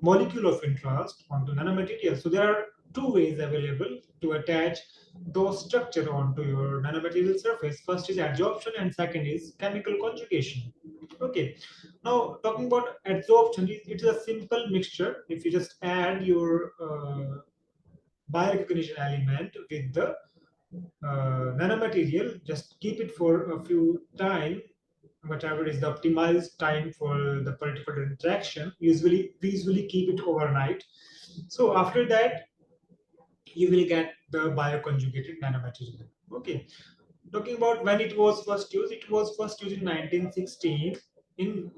molecule of interest onto nanomaterial. So there are two ways available to attach those structure onto your nanomaterial surface. First is adsorption and second is chemical conjugation. Okay, now talking about adsorption, it's a simple mixture. If you just add your biorecognition element with the nanomaterial, just keep it for a few time, whatever is the optimized time for the particular interaction. We usually keep it overnight. So after that, you will get the bioconjugated nanomaterial. Okay, talking about when it was first used in 1916. In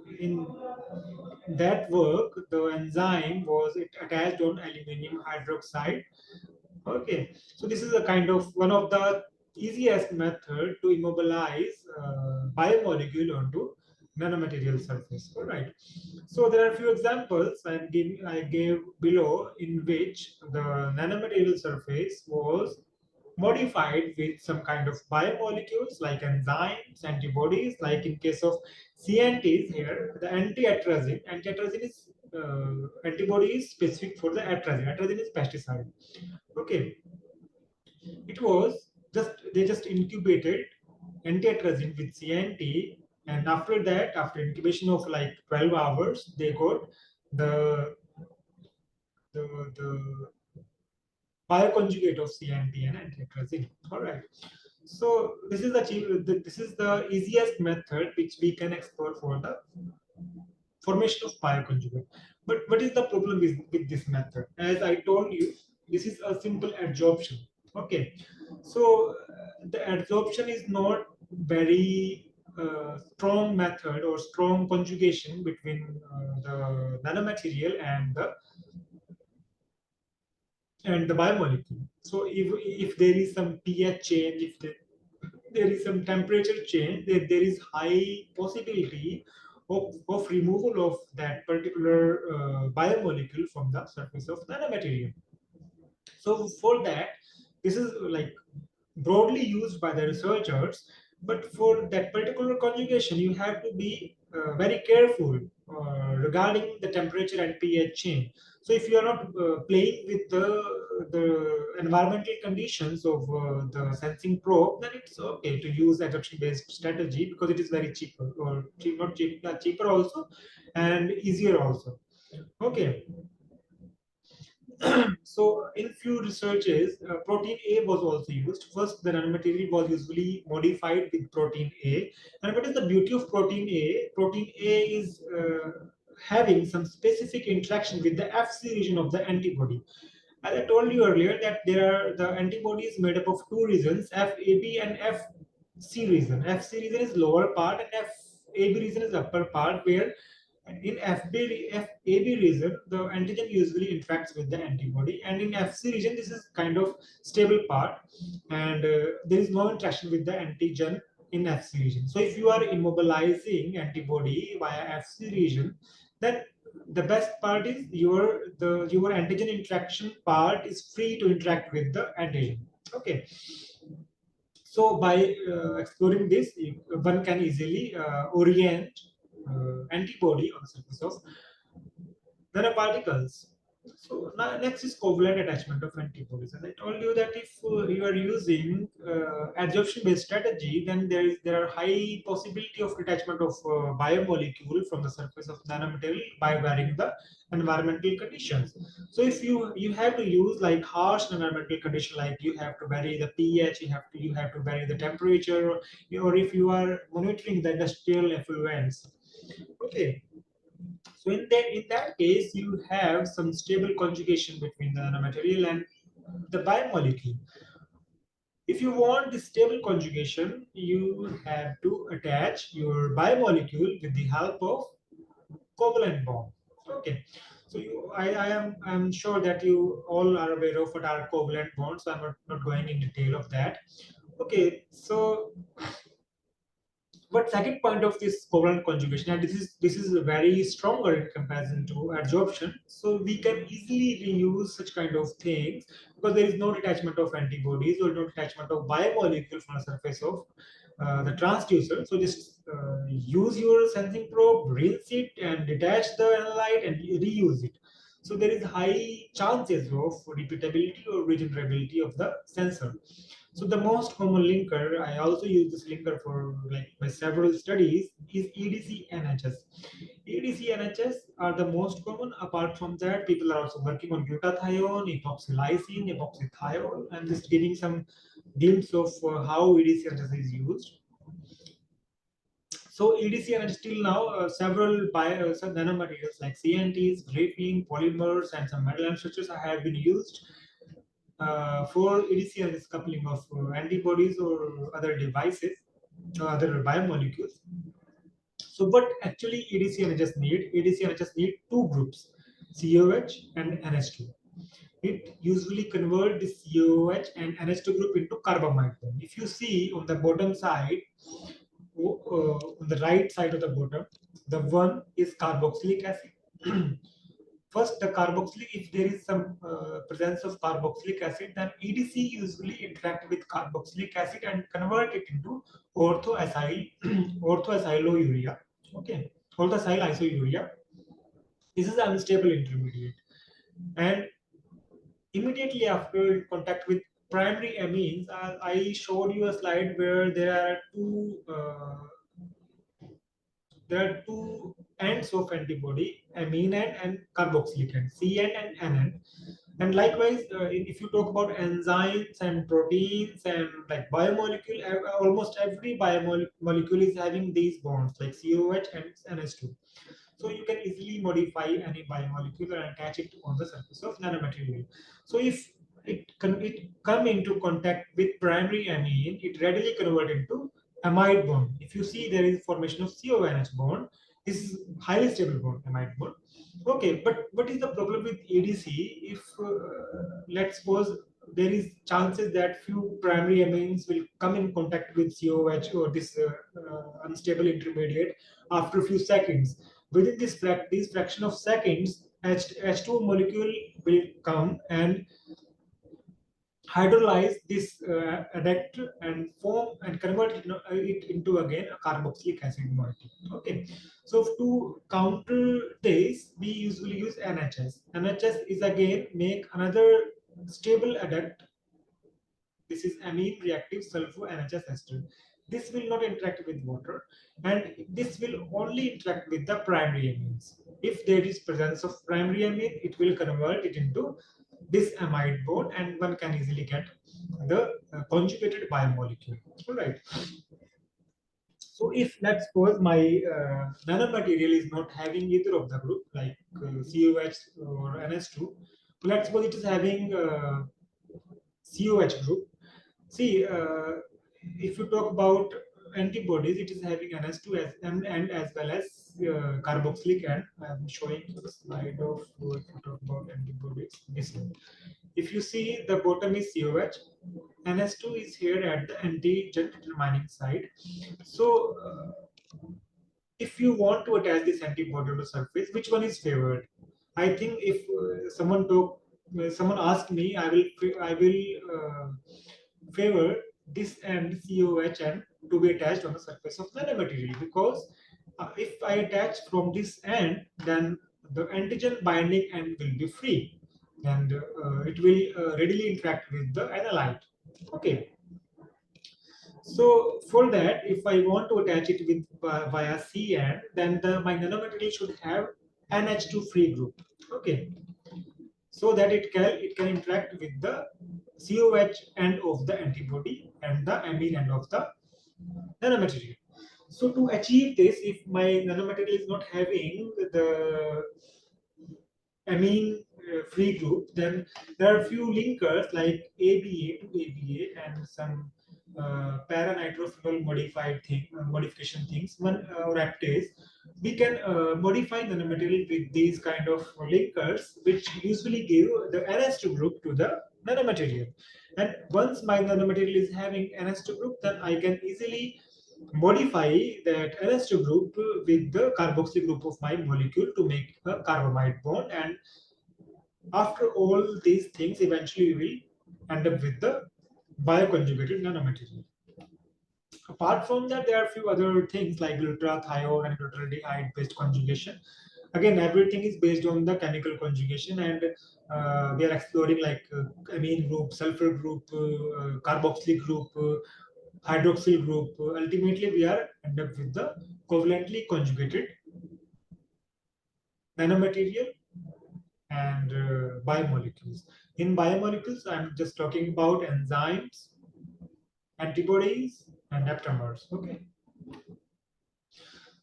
that work, the enzyme was attached on aluminum hydroxide. Okay, so this is a kind of one of the easiest method to immobilize biomolecule onto nanomaterial surface. All right. So there are a few examples I gave below in which the nanomaterial surface was modified with some kind of biomolecules like enzymes, antibodies. Like in case of CNTs here, the anti-atrazine. Anti-atrazine is antibody is specific for the atrazine. Atrazine is pesticide. Okay, it was just they just incubated anti-atrazine with CNT, and after that, after incubation of like 12 hours, they got the the bioconjugate of CNT and anti-atrazine. All right. So this is the easiest method which we can explore for the formation of bioconjugate. But what is the problem with this method? As I told you, this is a simple adsorption. Okay, so the adsorption is not very strong method or strong conjugation between the nanomaterial and the biomolecule. So if there is some pH change, if there is some temperature change, there is high possibility of removal of that particular biomolecule from the surface of nanomaterial. So for that, this is like broadly used by the researchers, but for that particular conjugation, you have to be very careful regarding the temperature and pH change. So if you are not playing with the environmental conditions of the sensing probe, then it's okay to use adsorption based strategy because it is very cheaper, or not cheap, cheaper also, and easier also. Okay. So in few researches, protein A was also used. First, the nanomaterial was usually modified with protein A. And what is the beauty of protein A? Protein A is having some specific interaction with the Fc region of the antibody. As I told you earlier, that the antibody is made up of two regions, FAB and FC region. FC region is lower part and FAB region is upper part, where in FAB region, the antigen usually interacts with the antibody, and in FC region, this is kind of stable part, and there is no interaction with the antigen in FC region. So if you are immobilizing antibody via FC region, then the best part is your antigen interaction part is free to interact with the antigen. Okay. So by exploring this, one can easily orient antibody on the surface of nanoparticles. So now next is covalent attachment of antibodies. And I told you that if you are using adsorption-based strategy, then there are high possibility of detachment of biomolecule from the surface of nanomaterial by varying the environmental conditions. So if you have to use like harsh environmental condition, like you have to vary the pH, you have to vary the temperature, or if you are monitoring the industrial effluents. Okay. So in that case, you have some stable conjugation between the nanomaterial and the biomolecule. If you want the stable conjugation, you have to attach your biomolecule with the help of covalent bond. Okay. So I'm sure that you all are aware of what are covalent bonds. So I'm not going in detail of that. Okay. So but second point of this covalent conjugation, and this is very stronger in comparison to adsorption. So we can easily reuse such kind of things because there is no detachment of antibodies or no detachment of biomolecule from the surface of the transducer. So just use your sensing probe, rinse it, and detach the analyte and reuse it. So there is high chances of repeatability or regenerability of the sensor. So the most common linker, I also use this linker for like my several studies, is EDC NHS. EDC NHS are the most common. Apart from that, people are also working on glutathione, epoxylysine, epoxythiol. I'm just giving some glimpse of how EDC NHS is used. So EDC and still now several some nanomaterials like CNTs, graphene, polymers, and some metal structures have been used for EDC and coupling of antibodies or other devices, other biomolecules. So what actually EDC NHS need? EDC NHS need two groups, COH and NH2. It usually convert this COH and NH2 group into carbamide. If you see on the bottom side, on the right side of the bottom, the one is carboxylic acid. First, the carboxylic, if there is some presence of carboxylic acid, then EDC usually interact with carboxylic acid and convert it into orthoacylurea. Okay, orthoacyl isourea. This is an unstable intermediate, and immediately after contact with primary amines, I showed you a slide where there are two ends of antibody, amine end and carboxylic end, C end and N end. And likewise, if you talk about enzymes and proteins and like biomolecule, almost every biomolecule is having these bonds like COH and NH2. So you can easily modify any biomolecule and attach it on the surface of nanomaterial. So if it come into contact with primary amine, it readily convert into amide bond. If you see there is formation of CONH bond, this is highly stable bond, amide bond. Okay, but what is the problem with ADC? If let's suppose there is chances that few primary amines will come in contact with COH or this unstable intermediate after a few seconds. Within these fraction of seconds, H2 molecule will come and hydrolyze this adduct and form and convert it into again a carboxylic acid molecule. Okay, so to counter this, we usually use NHS. NHS is again make another stable adduct. This is amine reactive sulfur NHS ester. This will not interact with water, and this will only interact with the primary amines. If there is presence of primary amine, it will convert it into this amide bond, and one can easily get the conjugated biomolecule. All right. So if let's suppose my nanomaterial is not having either of the group, like COH or NS2, let's suppose it is having COH group. See, if you talk about antibodies, it is having NS2 and as well as carboxylic, and I'm showing you the slide of if you talk about antibodies. This one. If you see the bottom is COH, NS2 is here at the antigen determining site. So if you want to attach this antibody to the surface, which one is favored? I think if someone asks me, I will favor this end COH end to be attached on the surface of nanomaterial, because if I attach from this end, then the antigen binding end will be free, and it will readily interact with the analyte. Okay. So for that, if I want to attach it with via C end, then my nanomaterial should have NH2 free group. Okay, so that it can interact with the COH end of the antibody and the amine end of the nanomaterial. So to achieve this, if my nanomaterial is not having the amine free group, then there are a few linkers like ABA to ABA and some para-nitrophenol modification things, one or aptase. We can modify the nanomaterial with these kind of linkers, which usually give the NS2 group to the nanomaterial. And once my nanomaterial is having NS2 group, then I can easily modify that NS2 group with the carboxy group of my molecule to make a carbamide bond. And after all these things, eventually we will end up with the bioconjugated nanomaterial. Apart from that, there are a few other things like glutathione and glutaraldehyde based conjugation. Again, everything is based on the chemical conjugation, and we are exploring like amine group, sulfur group, carboxylic group, hydroxyl group. Ultimately, we are end up with the covalently conjugated nanomaterial and biomolecules. In biomolecules, I'm just talking about enzymes, antibodies, and aptamers. Okay.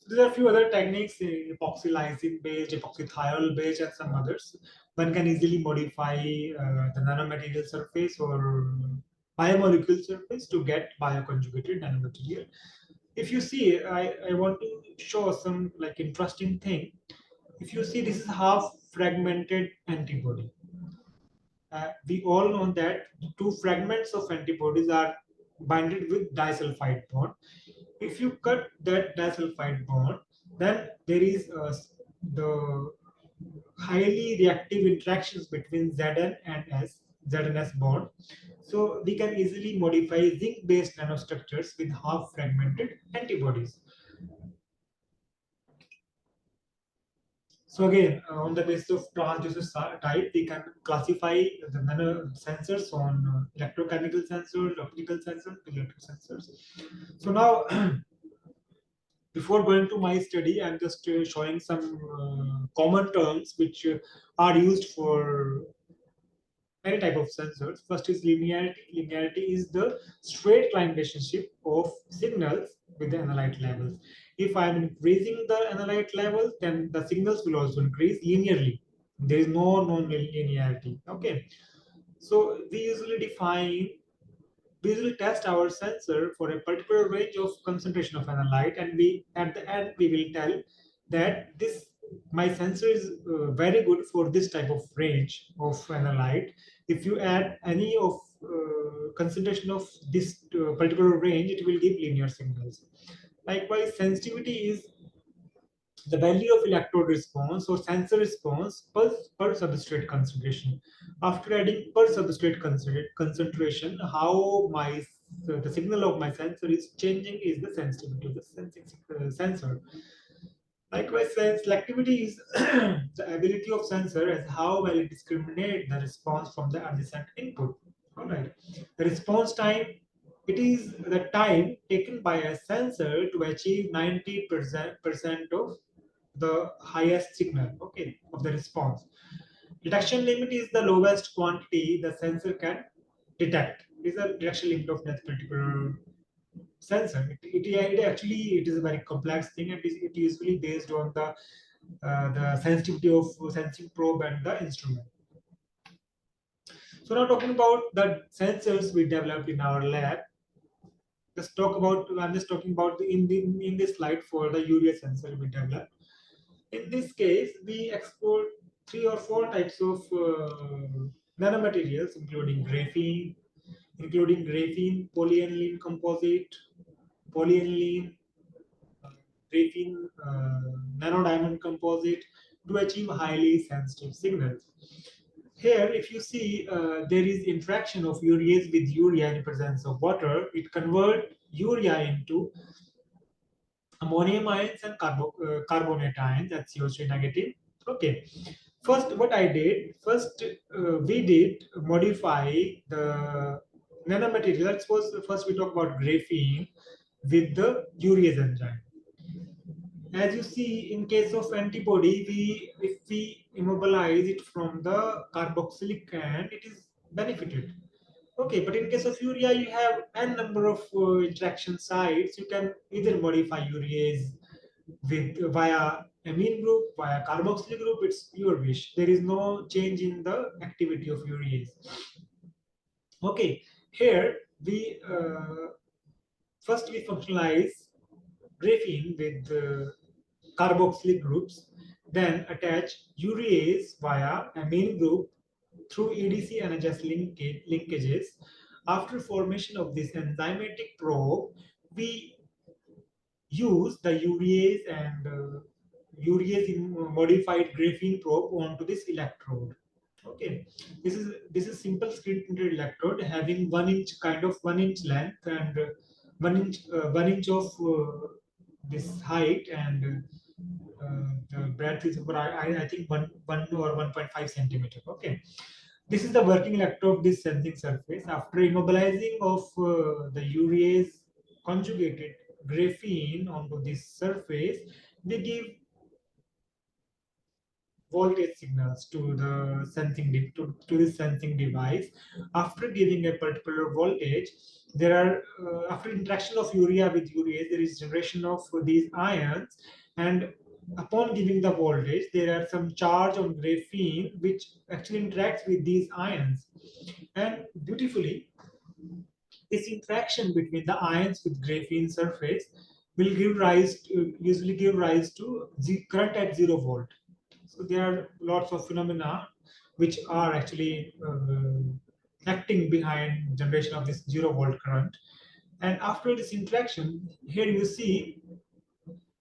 So there are a few other techniques, epoxy based, epoxythiol based, and some others. One can easily modify the nanomaterial surface or biomolecule surface to get bioconjugated nanomaterial. If you see, I want to show some like interesting thing. If you see, this is half fragmented antibody. We all know that two fragments of antibodies are binded with disulfide bond. If you cut that disulfide bond, then there is the highly reactive interactions between Zn and S, ZnS bond. So we can easily modify zinc-based nanostructures with half-fragmented antibodies. So again, on the basis of transducer type, we can classify the nano sensors on electrochemical sensors, optical sensors, electric sensors. So now, before going to my study, I'm just showing some common terms which are used for any type of sensors. First is linearity. Linearity is the straight line relationship of signals with the analyte levels. If I am increasing the analyte level, then the signals will also increase linearly. There is no non-linearity. Okay, so we usually test our sensor for a particular range of concentration of analyte, and we at the end we will tell that this my sensor is very good for this type of range of analyte. If you add any of concentration of this particular range, it will give linear signals. Likewise, sensitivity is the value of electrode response or sensor response per substrate concentration. After adding per substrate concentration, how the signal of my sensor is changing is the sensitivity of the sensor. Likewise, selectivity is the ability of sensor as how well it discriminate the response from the adjacent input. All right. The response time, it is the time taken by a sensor to achieve 90% of the highest signal, okay, of the response. Detection limit is the lowest quantity the sensor can detect. It is a detection limit of that particular sensor. It actually it is a very complex thing, and it is usually based on the sensitivity of sensing probe and the instrument. So now talking about the sensors we developed in our lab. I'm just talking about in this slide for the urea sensor we developed. In this case, we explored 3 or 4 types of nanomaterials, including graphene, polyaniline composite, polyaniline, graphene nanodiamond composite to achieve highly sensitive signals. Here, if you see, there is interaction of urease with urea in presence of water. It converts urea into ammonium ions and carbonate ions, that's CO3 negative. Okay. First, what I did, we did modify the nanomaterial. First we talk about graphene with the urease enzyme. As you see, in case of antibody, if we immobilize it from the carboxylic end, it is benefited. Okay, but in case of urea, you have n number of interaction sites. You can either modify urease with via amine group, via carboxylic group. It's your wish. There is no change in the activity of urease. Okay, here we first we functionalize graphene with carboxylic groups, then attach urease via amine group through EDC NHS linkages. After formation of this enzymatic probe, we use the urease and urease in modified graphene probe onto this electrode. Okay, this is simple screen printed electrode having 1 inch kind of 1 inch length and 1 inch of this height, and the breadth is about, I think one or 1.5 centimeter. Okay, this is the working electrode of this sensing surface. After immobilizing of the urease conjugated graphene onto this surface, we give voltage signals to the to this sensing device. After giving a particular voltage, there are after interaction of urea with urease, there is generation of these ions, and upon giving the voltage, there are some charge on graphene which actually interacts with these ions, and beautifully, this interaction between the ions with graphene surface will usually give rise to current at 0 volt. So there are lots of phenomena which are actually acting behind generation of this 0 volt current. And after this interaction, here you see,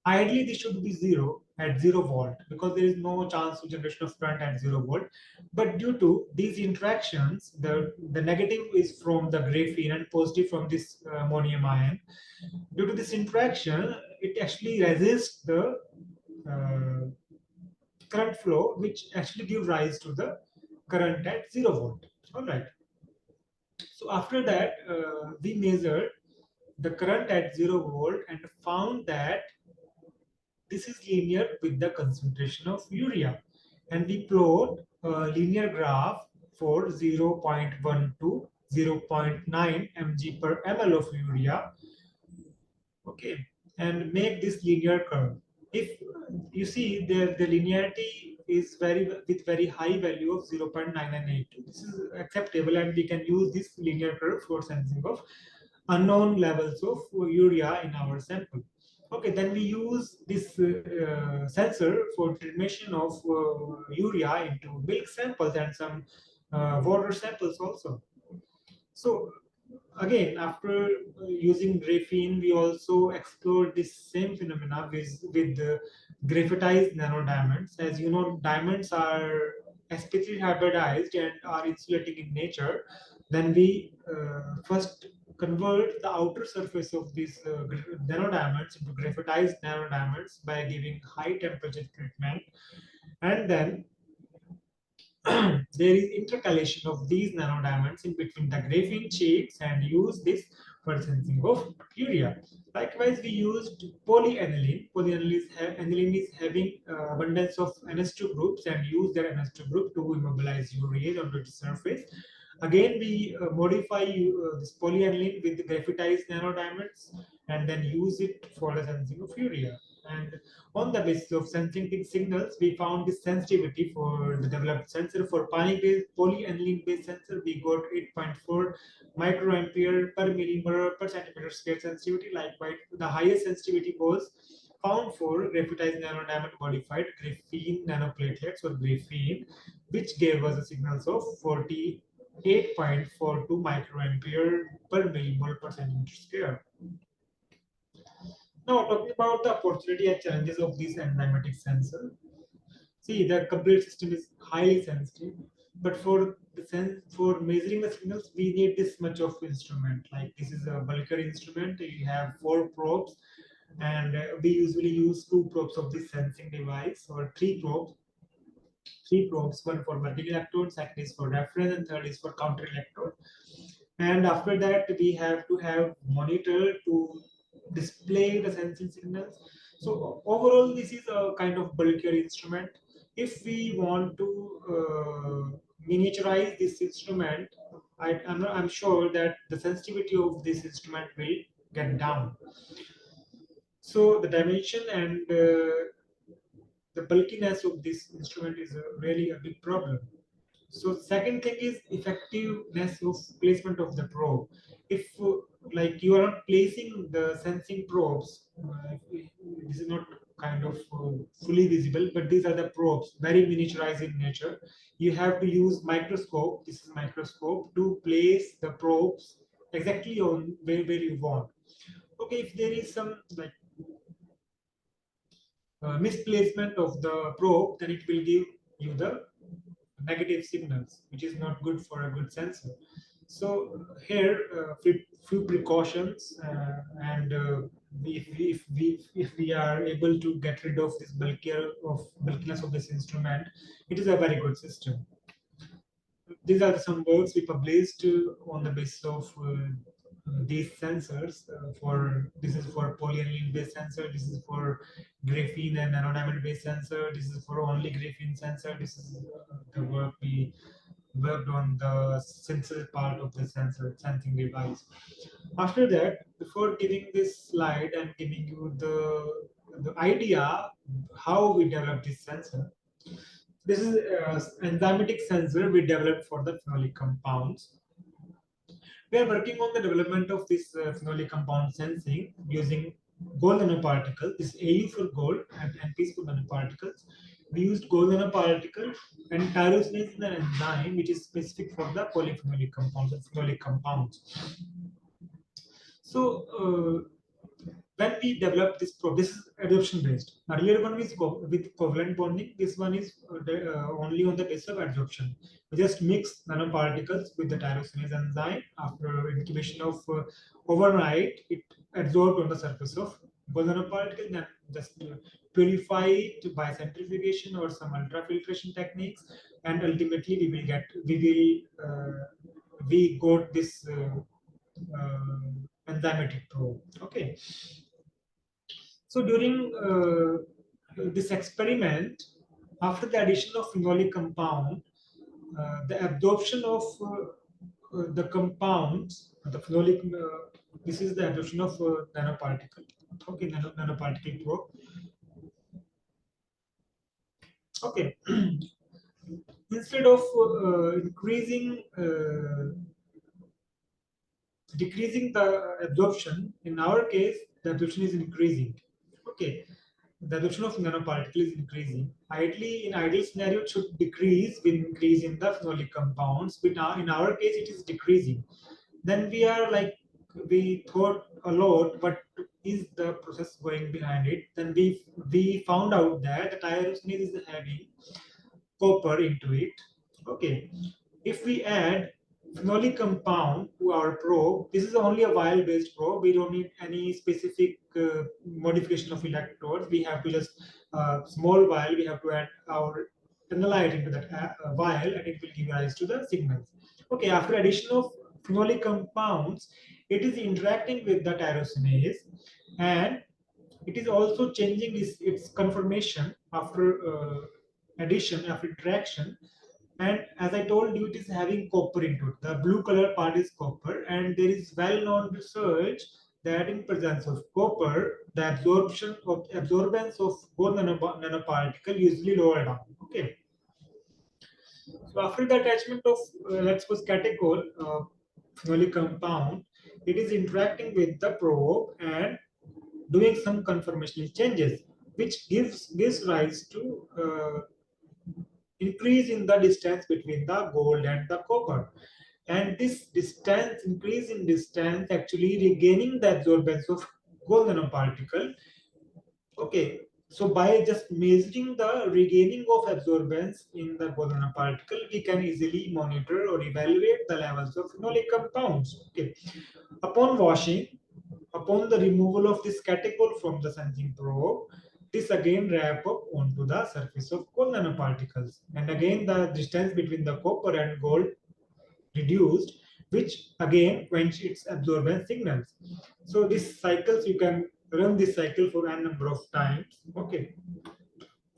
ideally this should be 0 because there is no chance of generation of current at 0 volt. But due to these interactions, the negative is from the graphene and positive from this ammonium ion. Due to this interaction, it actually resists the current flow, which actually give rise to the current at 0 volt. All right. So after that, we measured the current at 0 volt and found that this is linear with the concentration of urea. And we plot a linear graph for 0.1 to 0.9 mg per ml of urea. Okay. and make this linear curve. If you see the linearity is very high value of 0.9982, this is acceptable, and we can use this linear curve for sensing of unknown levels of urea in our sample. Okay, then we use this sensor for transmission of urea into milk samples and some water samples also. So again, after using graphene, we also explored this same phenomena with the graphitized nanodiamonds. As you know, diamonds are sp3 hybridized and are insulating in nature. Then we first convert the outer surface of these nanodiamonds into graphitized nanodiamonds by giving high temperature treatment, and then there is intercalation of these nanodiamonds in between the graphene sheets and use this for sensing of urea. Likewise, we used polyaniline. Aniline is having abundance of NH2 groups and use their NH2 group to immobilize urea onto the surface. Again, we modify this polyaniline with the graphitized nanodiamonds and then use it for the sensing of urea. And on the basis of sensing these signals, we found this sensitivity for the developed sensor. For polyaniline based sensor, we got 8.4 microampere per millimole per centimeter square sensitivity. Likewise, the highest sensitivity was found for graphitized nanodiamond modified graphene nanoplatelets or graphene, which gave us the signals of 48.42 microampere per millimole per centimeter square. Now, talking about the opportunity and challenges of this enzymatic sensor. See, the complete system is highly sensitive, but for measuring the signals, we need this much of instrument. Like this is a bulkier instrument. You have 4 probes, and we usually use 2 probes of this sensing device, or 3 probes. 3 probes, one for vertical electrode, second is for reference, and third is for counter electrode. And after that, we have to have monitor to display the sensing signals. So overall, this is a kind of bulkier instrument. If we want to miniaturize this instrument, I'm sure that the sensitivity of this instrument will get down. So the dimension and the bulkiness of this instrument is really a big problem. So second thing is effectiveness of placement of the probe. If like you are not placing the sensing probes, this is not kind of fully visible, but these are the probes, very miniaturized in nature. You have to use microscope. This is microscope to place the probes exactly on where you want. Okay, if there is some like misplacement of the probe, then it will give you the negative signals, which is not good for a good sensor. So here, few precautions, and if we are able to get rid of this bulkiness of this instrument, it is a very good system. These are some works we published on the basis of these sensors. For this is for polyaniline based sensor, this is for graphene and nanodiamond based sensor, this is for only graphene sensor, this is the work we worked on the sensor part of the sensing device. After that, before giving this slide and giving you the idea how we developed this sensor, this is enzymatic sensor we developed for the phenolic compounds. We are working on the development of this phenolic compound sensing using gold nanoparticles. This AU for gold and NP for nanoparticles. We used gold nanoparticle and tyrosinase is an enzyme which is specific for the polyphenolic compounds and phenolic compounds. So when we develop this probe, this is adsorption based. Earlier one is with covalent bonding. This one is only on the basis of adsorption. We just mix nanoparticles with the tyrosinase enzyme. After incubation of overnight, it adsorbed on the surface of gold nanoparticle. Then just purify it by centrifugation or some ultrafiltration techniques, and ultimately we got this enzymatic probe. Okay. So during this experiment, after the addition of phenolic compound, the absorption of the compounds, the phenolic, this is the absorption of nanoparticle. Okay, nanoparticle probe. Okay, instead of decreasing the absorption, in our case, the absorption is increasing. Okay, the absorption of nanoparticle is increasing. Ideally, in ideal scenario, it should decrease with increase in the phenolic compounds, but now in our case, it is decreasing. Then we are like, we thought a lot, what is the process going behind it? Then we found out that the tyrosine is having copper into it. Okay, if we add phenolic compound to our probe, this is only a vial-based probe. We don't need any specific modification of electrodes. We have to just small vial. We have to add our analyte into that vial, and it will give rise to the signals. Okay, after addition of phenolic compounds, it is interacting with the tyrosinase, and it is also changing its conformation after addition, after interaction. And as I told you, it is having copper into it. The blue color part is copper, and there is well-known research that in presence of copper, the absorbance of gold nanoparticle usually lower down. Okay. So after the attachment of let's suppose catechol, phenolic compound, it is interacting with the probe and doing some conformational changes, which gives rise to increase in the distance between the gold and the copper. And this distance, increase in distance, actually regaining the absorbance of gold nanoparticle. Okay, so by just measuring the regaining of absorbance in the gold nanoparticle, we can easily monitor or evaluate the levels of phenolic compounds. Okay, upon washing, upon the removal of this catechol from the sensing probe, this again wrap up onto the surface of gold nanoparticles. And again, the distance between the copper and gold reduced, which again quench its absorbance signals. So this cycles, you can run this cycle for n number of times. Okay.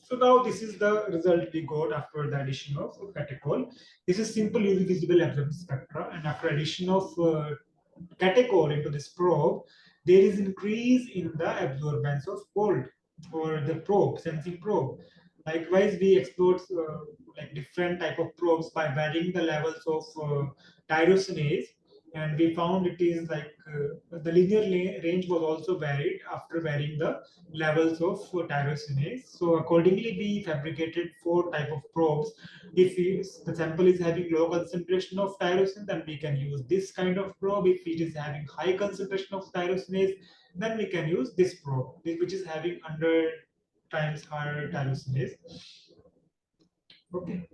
So now this is the result we got after the addition of catechol. This is simple UV visible absorbance spectra, and after addition of catechol into this probe, there is increase in the absorbance of gold or the probe, sensing probe. Likewise, we explored like different type of probes by varying the levels of tyrosinase, and we found it is like the linear range was also varied after varying the levels of tyrosinase. So accordingly, we fabricated 4 type of probes. If the sample is having low concentration of tyrosine, then we can use this kind of probe. If it is having high concentration of tyrosinase, then we can use this probe, which is having 100 times higher tyrosinase. Okay.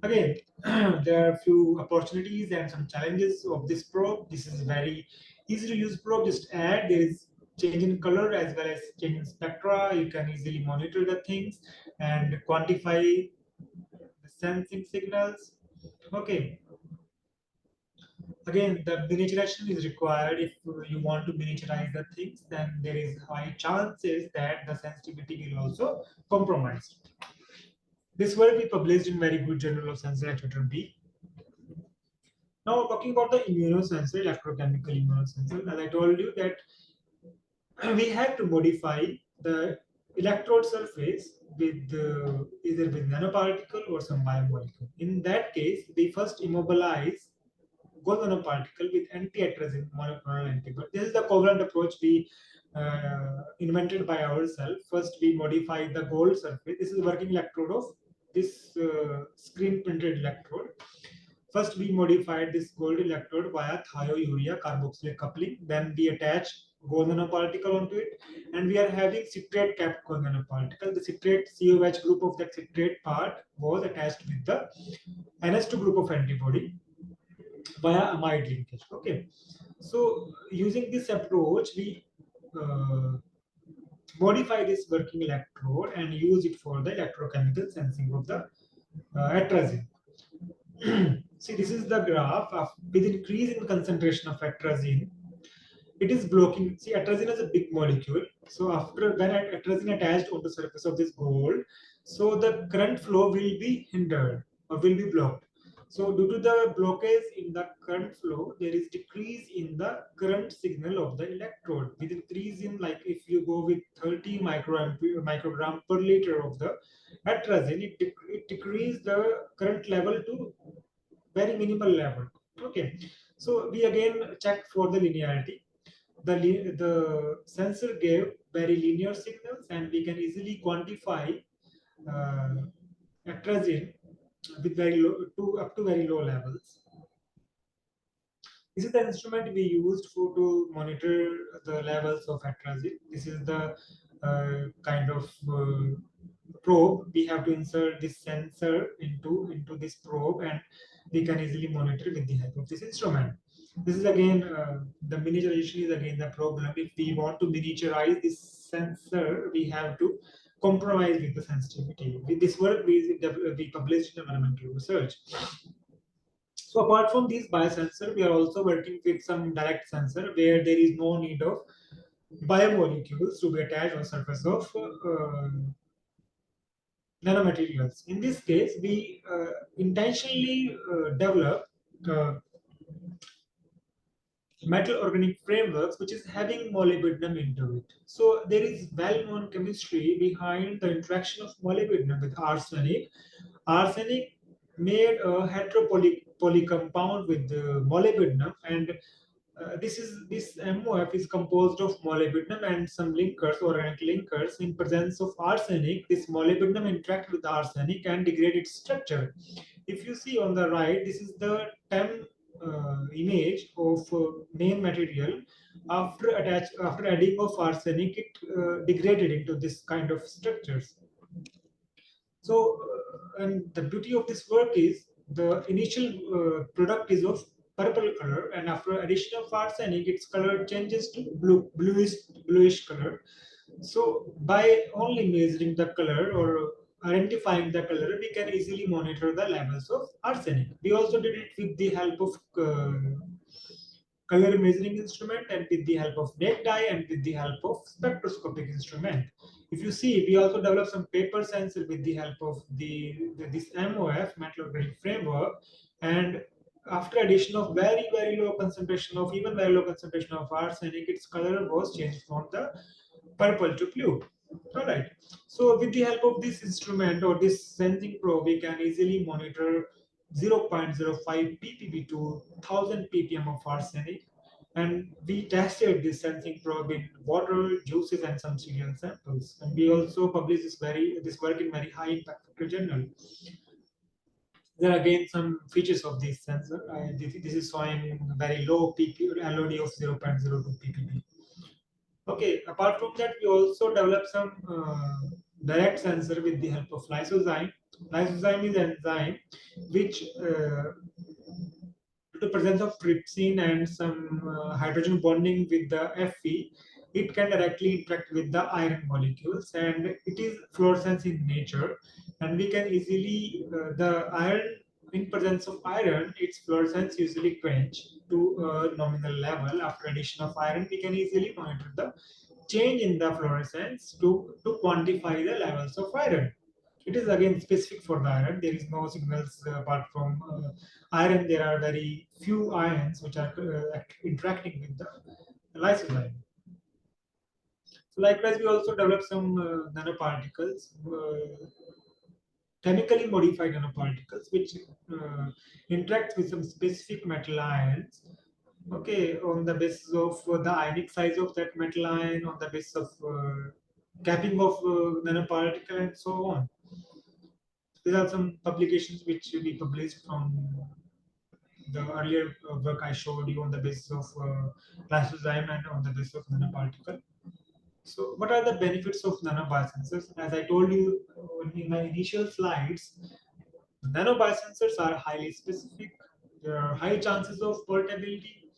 Again, there are a few opportunities and some challenges of this probe. This is a very easy to use probe. Just add, there is change in color as well as change in spectra. You can easily monitor the things and quantify the sensing signals. Okay. Again, the miniaturization is required. If you want to miniaturize the things, then there is high chances that the sensitivity will also compromise. This will be published in very good journal of sensor actuator B. Now talking about the immunosensor, electrochemical immunosensor, as I told you that we have to modify the electrode surface with either with nanoparticle or some biomolecule. In that case, we first immobilize gold nanoparticle with anti-atrazine monoclonal antibody. This is the covalent approach we invented by ourselves. First, we modify the gold surface. This is the working electrode of this screen printed electrode. First, we modified this gold electrode via thiourea carboxylate coupling. Then we attach gold nanoparticle onto it, and we are having citrate capped gold nanoparticle. The citrate COH group of that citrate part was attached with the NS2 group of antibody via amide linkage. Okay, so using this approach, we modify this working electrode and use it for the electrochemical sensing of the atrazine. See, this is the graph of with increase in concentration of atrazine. It is blocking. See, atrazine is a big molecule. So after when atrazine attached on the surface of this gold, so the current flow will be hindered or will be blocked. So due to the blockage in the current flow, there is decrease in the current signal of the electrode. With increase in, like if you go with 30 microgram per liter of the atrazine, it decrease the current level to very minimal level. Okay, so we again checked for the linearity. The sensor gave very linear signals, and we can easily quantify uh, atrazine with very low to up to very low levels. This is the instrument we used to monitor the levels of atrazine. This is the kind of probe. We have to insert this sensor into this probe, and we can easily monitor with the help of this instrument. This is again the miniaturization is again the problem. If we want to miniaturize this sensor, we have to compromise with the sensitivity. With this work, we published in environmental research. So apart from these biosensor, we are also working with some direct sensor where there is no need of biomolecules to be attached on surface of nanomaterials. In this case, we intentionally develop uh, metal organic frameworks which is having molybdenum into it. So there is well-known chemistry behind the interaction of molybdenum with arsenic. Arsenic made a heteropoly compound with the molybdenum, and this MOF is composed of molybdenum and some linkers, organic linkers. In presence of arsenic, this molybdenum interacts with arsenic and degrade its structure. If you see on the right, this is the TEM image of main material. After adding of arsenic, it degraded into this kind of structures. So, and the beauty of this work is the initial product is of purple color, and after addition of arsenic, its color changes to bluish color. So, by only measuring the color or identifying the color, we can easily monitor the levels of arsenic. We also did it with the help of color measuring instrument, and with the help of naked eye, and with the help of spectroscopic instrument. If you see, we also developed some paper sensor with the help of this MOF, metal organic framework, and after addition of very low concentration of even very low concentration of arsenic, its color was changed from the purple to blue. All right. So with the help of this instrument or this sensing probe, we can easily monitor 0.05 ppb to 1000 ppm of arsenic. And we tested this sensing probe in water, juices, and some cereal samples. And we also published this work in very high impact factor journal. There are again some features of this sensor. This is showing very low LOD of 0.02 ppb. Okay, apart from that, we also developed some direct sensor with the help of lysozyme. Lysozyme is an enzyme which, due to presence of trypsin and some hydrogen bonding with the Fe, it can directly interact with the iron molecules, and it is fluorescence in nature. And we can easily, the iron, in presence of iron, its fluorescence usually quench to a nominal level. After addition of iron, we can easily monitor the change in the fluorescence to quantify the levels of iron. It is again specific for the iron. There is no signals apart from iron. There are very few ions which are interacting with the lysozyme. So likewise, we also developed some nanoparticles, chemically modified nanoparticles, which interact with some specific metal ions. Okay, on the basis of the ionic size of that metal ion, on the basis of capping of nanoparticle, and so on. These are some publications which we published from the earlier work I showed you on the basis of lysozyme and on the basis of nanoparticle. So, what are the benefits of nanobiosensors? As I told you in my initial slides, nanobiosensors are highly specific. There are high chances of portability,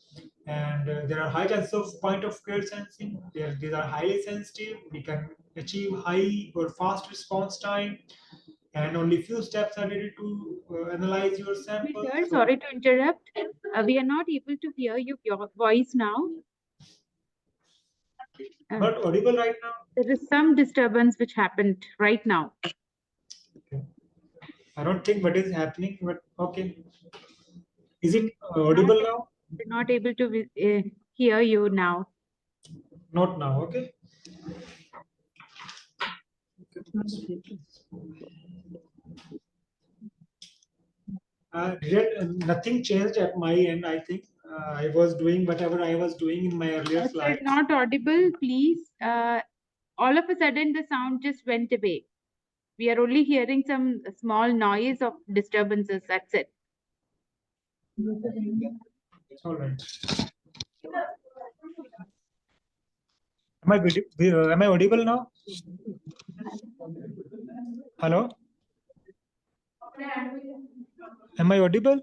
and there are high chances of point of care sensing. These are highly sensitive. We can achieve high or fast response time, and only few steps are needed to analyze your sample. Sir, sorry to interrupt. We are not able to hear your voice now. Not audible right now. There is some disturbance which happened right now. Okay. I don't think what is happening, but okay. Is it Not, audible now? not able to hear you now. Not now, okay. Nothing changed at my end, I think. I was doing whatever I was doing in my earlier Sir, slides. not audible, please. All of a sudden, the sound just went away. We are only hearing some small noise of disturbances. That's it. All right. Am I audible now? Hello? Am I audible?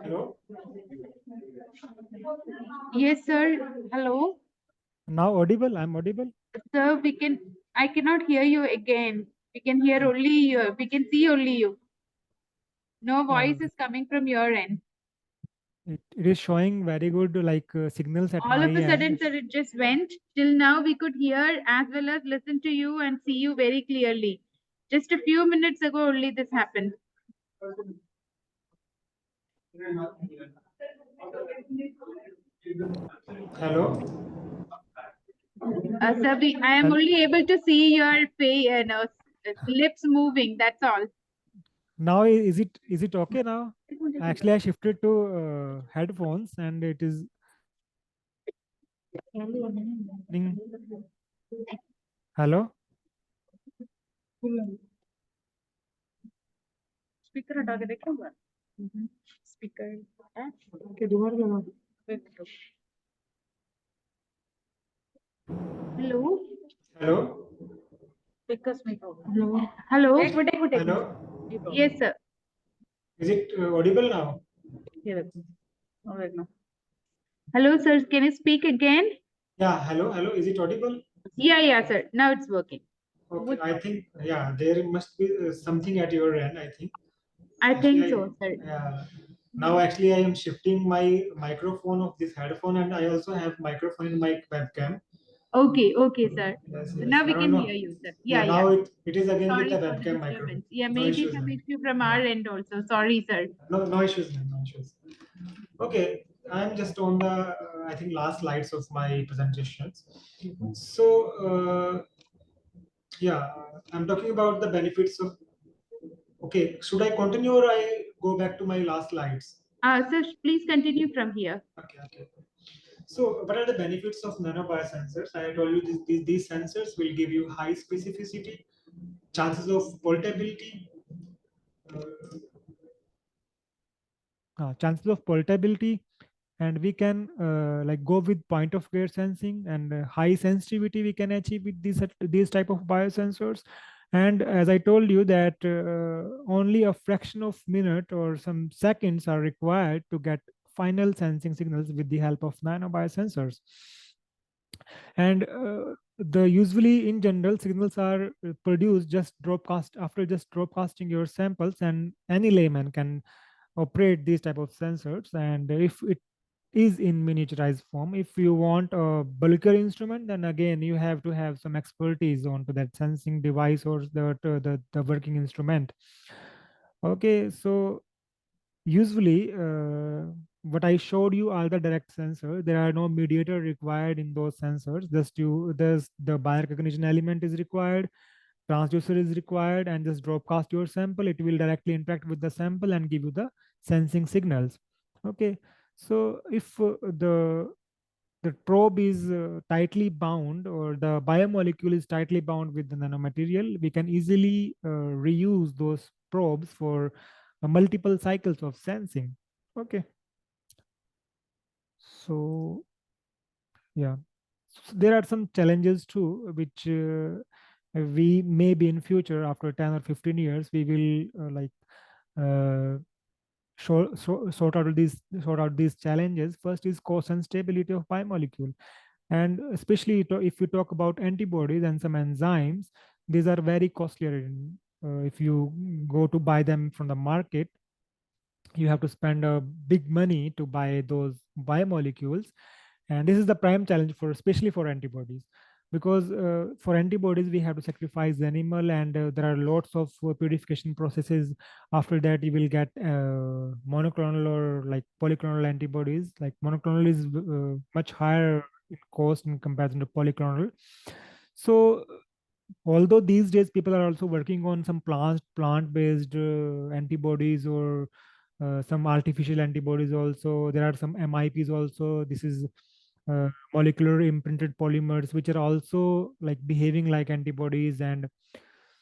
Hello? Yes, sir. Hello. Now audible? I'm audible? Sir, I cannot hear you again. We can hear only you. We can see only you. No voice is coming from your end. It is showing very good signals at All my of a sudden, end. sir, it just went. Till now, we could hear as well as listen to you and see you very clearly. Just a few minutes ago, only this happened. Hello? Sir, I am only able to see your face, lips moving. That's all. Now is it okay now? Actually, I shifted to headphones and it is. Hello? Speaker हटा के देखो ना. Speaker. Hello. Hello? Hello. Hello. Hello? Yes, sir. Is it audible now? Hello, sir. Can you speak again? Yeah, hello, hello. Is it audible? Yeah, sir. Now it's working. Okay, I think, yeah, there must be something at your end, I think. I Actually, think so, sir. now actually I am shifting my microphone of this headphone and I also have microphone in my webcam. Okay, sir. Yes, So yes. now I we don't can know. hear you, sir. Yeah, Yeah. now it is again with Sorry the for the webcam microphone. disturbance. Yeah, No maybe issues some then. issue from our end also. Sorry, sir. No issues then, no issues. Okay, I'm just on the I think last slides of my presentations. So yeah, I'm talking about the benefits of. Okay, should I continue or I go back to my last slides? Sir, please continue from here. Okay. So, what are the benefits of nanobiosensors? I told you these sensors will give you high specificity, chances of portability, chances of portability, and we can go with point of care sensing and high sensitivity we can achieve with these type of biosensors. And as I told you that only a fraction of minute or some seconds are required to get final sensing signals with the help of nanobiosensors. And the usually in general signals are produced just drop casting your samples, and any layman can operate these type of sensors. And if it is in miniaturized form, if you want a bulkier instrument, then again you have to have some expertise onto that sensing device or the working instrument. Okay, so usually what I showed you are the direct sensor. There are no mediator required in those sensors. There's the biorecognition element is required, transducer is required, and just drop cast your sample. It will directly interact with the sample and give you the sensing signals. Okay, so if the probe is tightly bound or the biomolecule is tightly bound with the nanomaterial, we can easily reuse those probes for multiple cycles of sensing. Okay, so yeah, so there are some challenges too, which we maybe in future after 10 or 15 years we will uh, sort out these challenges. First is cost and stability of biomolecule, and especially if you talk about antibodies and some enzymes, these are very costlier. If you go to buy them from the market, you have to spend a big money to buy those biomolecules, and this is the prime challenge for especially for antibodies, because for antibodies we have to sacrifice the animal, and there are lots of purification processes. After that you will get monoclonal or like polyclonal antibodies. Like monoclonal is much higher in cost in comparison to polyclonal. So although these days people are also working on some plant based antibodies, or some artificial antibodies also. There are some MIPs also. This is molecular imprinted polymers, which are also like behaving like antibodies. And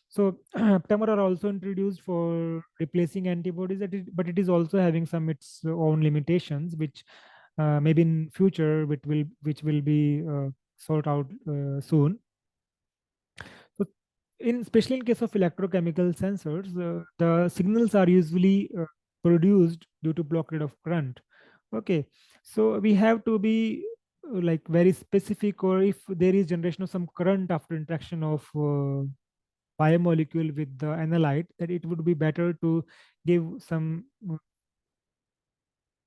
so aptamer are also introduced for replacing antibodies, but it is also having some its own limitations, which maybe in future which will be sorted out soon. So in especially in case of electrochemical sensors, the signals are usually produced due to blockade of current. Okay, so we have to be like very specific, or if there is generation of some current after interaction of biomolecule with the analyte, that it would be better to give some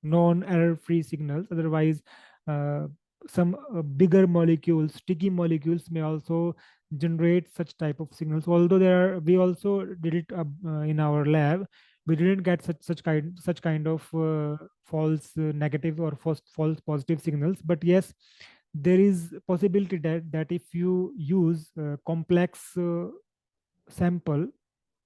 non-error free signals. Otherwise uh, some bigger molecules, sticky molecules, may also generate such type of signals. Although we also did it in our lab, we didn't get such kind of false negative or false positive signals. But yes, there is possibility that if you use complex sample,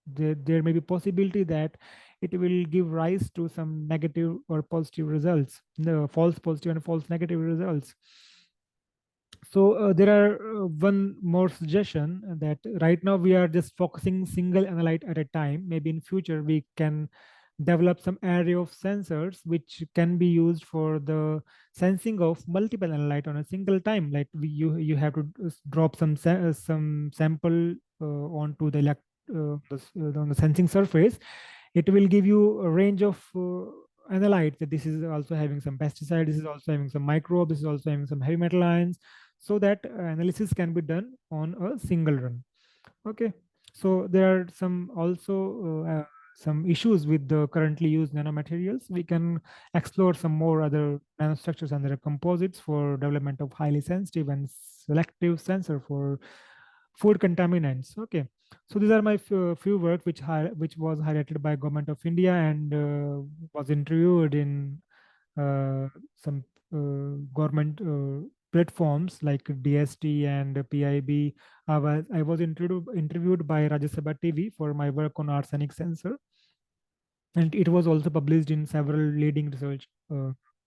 there may be possibility that it will give rise to some negative or positive results, the false positive and false negative results. So there are one more suggestion, that right now we are just focusing single analyte at a time. Maybe in future we can develop some array of sensors which can be used for the sensing of multiple analyte on a single time. Like you have to drop some sample onto the on the sensing surface. It will give you a range of analytes, that this is also having some pesticide, this is also having some microbe, this is also having some heavy metal ions, so that analysis can be done on a single run. Okay, so there are some also some issues with the currently used nanomaterials. We can explore some more other nanostructures and their composites for development of highly sensitive and selective sensor for food contaminants. Okay, so these are my few work which was highlighted by Government of India, and was interviewed in some government platforms like DST and PIB. I was interviewed by Rajya Sabha TV for my work on arsenic sensor, and it was also published in several leading research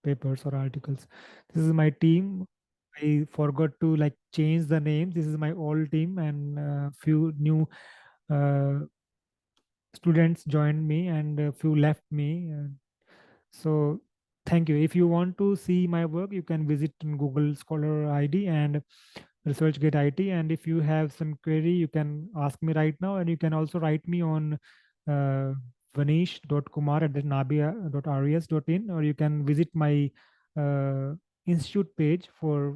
papers or articles. This is my team. I forgot to like change the names. This is my old team, and few new uh, students joined me, and a few left me. So thank you. If you want to see my work, you can visit in Google Scholar ID and ResearchGate IT. And if you have some query, you can ask me right now, and you can also write me on uh, vanish.kumar@nabia.res.in, or you can visit my uh, institute page for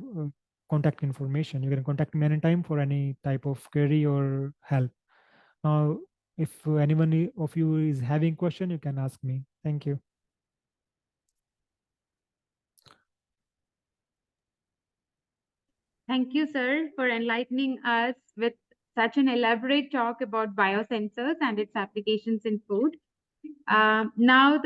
contact information. You can contact me anytime for any type of query or help. Now, if anyone of you is having question, you can ask me. Thank you. Thank you, sir, for enlightening us with such an elaborate talk about biosensors and its applications in food. Now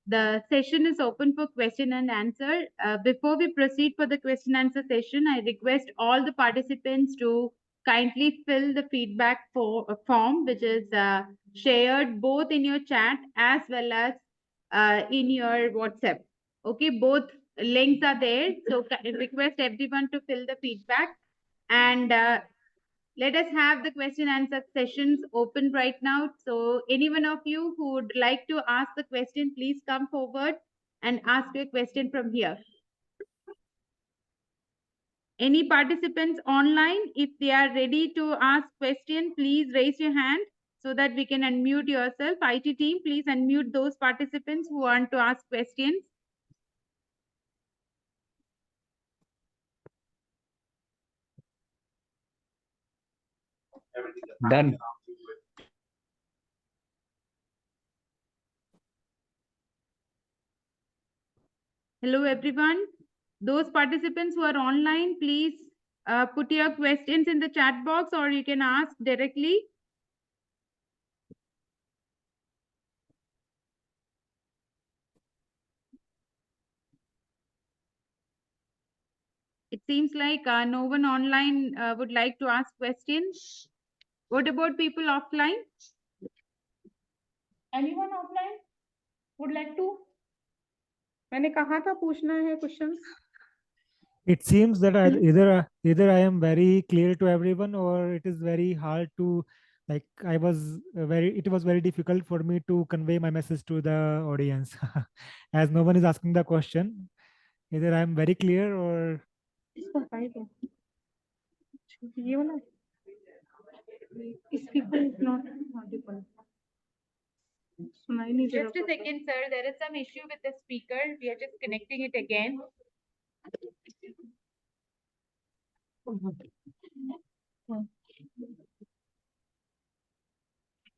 the session is open for question and answer. Before we proceed for the question answer session, I request all the participants to kindly fill the feedback form, which is shared both in your chat as well as in your WhatsApp. Okay, both links are there. So I request everyone to fill the feedback, and let us have the question answer sessions open right now. So any one of you who would like to ask the question, please come forward and ask your question from here. Any participants online, if they are ready to ask question, please raise your hand. so that we can unmute yourself. IT team, please unmute those participants who want to ask questions. Done. Hello, everyone. Those participants who are online, please put your questions in the chat box or you can ask directly. It seems like no one online would like to ask questions. What about people offline? Anyone offline would like to? मैंने कहा था पूछना है questions. It seems that either I am very clear to everyone, or it is very hard to, like, it was very difficult for me to convey my message to the audience as no one is asking the question. Either I am very clear or इसको हटाई दो. ये वाला. Speaker is not audible. सुनाई नहीं दे Just a second, sir. There is some issue with the speaker. We are just connecting it again.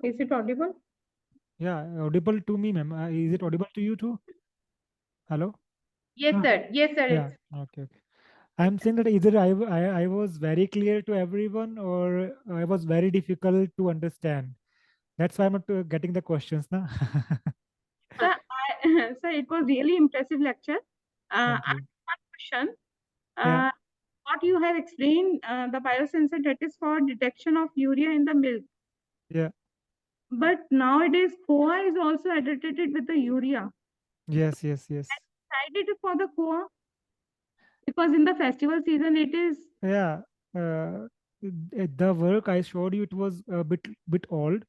Is it audible? yeah, audible to me, ma'am. Is it audible to you too? Hello? Yes, sir. Yes, sir. Yeah. Okay. Okay. I'm saying that either I was very clear to everyone, or I was very difficult to understand. That's why I'm not getting the questions now. Sir, sir, it was really impressive lecture. I Thank you. have one question. Yeah. What you have explained, the biosensor that is for detection of urea in the milk. Yeah. But nowadays, COA is also adulterated with the urea. Yes. Yes. Yes. Decided for the COA because in the festival season, it is. Yeah. The work I showed you, it was a bit old,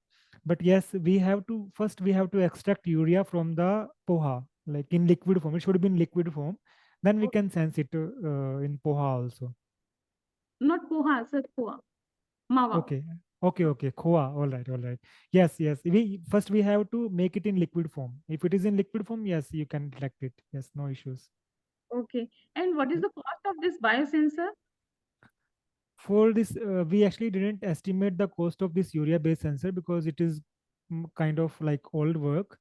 but yes, we have to extract urea from the poha, like in liquid form. It should be in liquid form. Then we can sense it in poha also. Not poha, sir, COA. Mawa. Okay. Okay. Okay. Khoa. All right. All right. Yes. Yes. We have to make it in liquid form. If it is in liquid form, yes, you can detect it. Yes. No issues. Okay. And what is the cost of this biosensor? For this, we actually didn't estimate the cost of this urea based sensor because it is kind of like old work.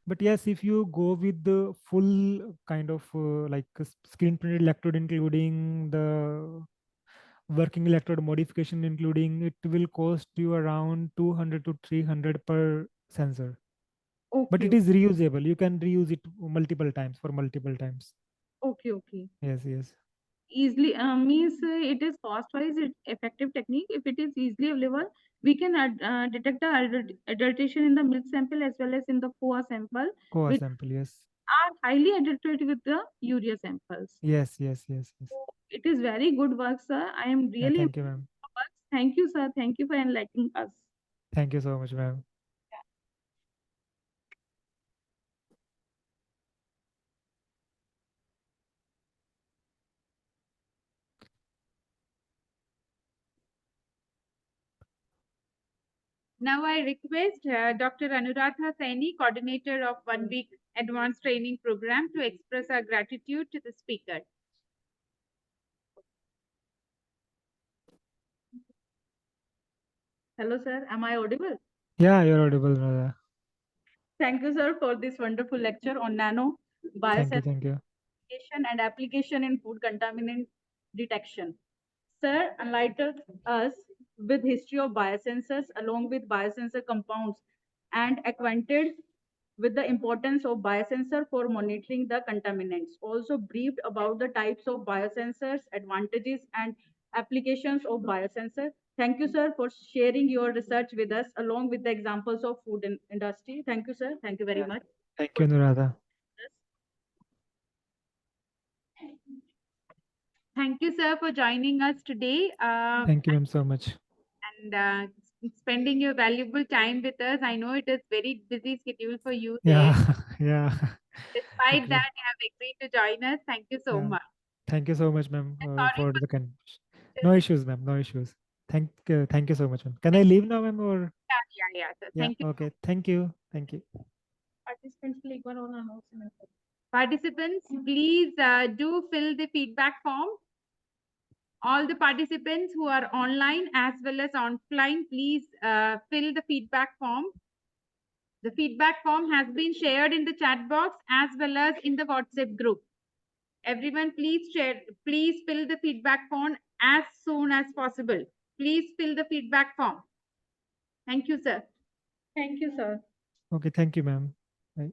But yes, if you go with the full kind of like screen printed electrode, including the working electrode modification, including, it will cost you around 200 to 300 per sensor. But Okay. it is reusable. You can reuse it multiple times for multiple times. Okay. Okay. Yes. Yes. Easily means it is cost wise effective technique. If it is easily available, we can detect the adulteration in the milk sample as well as in the COA sample, Coa which sample. Yes. are highly adulterated with the urea samples. Yes. Yes. Yes. Yes. So it is very good work, sir. I am Yeah. really Thank you, ma'am. thank you, sir. Thank you for enlightening us. Thank you so much, ma'am. Now I request Dr. Anuradha Saini, coordinator of 1 week advanced training program, to express our gratitude to the speaker. Hello, sir. Am I audible? Yeah, you're audible, Radha. Thank you, sir, for this wonderful lecture on nano Thank you. biosensor Thank you. and application in food contaminant detection. Sir enlightened us with history of biosensors along with biosensor compounds and acquainted with the importance of biosensor for monitoring the contaminants. Also briefed about the types of biosensors, advantages and applications of biosensor. Thank you, sir, for sharing your research with us along with the examples of food industry. Thank you, sir. Thank you very much. Thank you, Anuradha. Thank you, sir, for joining us today Thank you, ma'am, so much. and spending your valuable time with us. I know it is very busy schedule for you Yeah. there. Yeah. Despite Okay. that, you have agreed to join us. Thank you so Yeah. much. Thank you so much, ma'am, Sorry for for the No issues, ma'am. No issues. Thank you so much, ma'am. Can I leave now, ma'am, or? Yeah, sir. Yeah. Thank you. Okay. Thank you. Thank you. Participants के लिए एक बार और announcement करो. Participants, please do fill the feedback form. All the participants who are online as well as offline, please fill the feedback form. The feedback form has been shared in the chat box as well as in the WhatsApp group. Everyone, please fill the feedback form as soon as possible. Please fill the feedback form. Thank you, sir. Thank you, sir. Okay. Thank you, ma'am. Bye.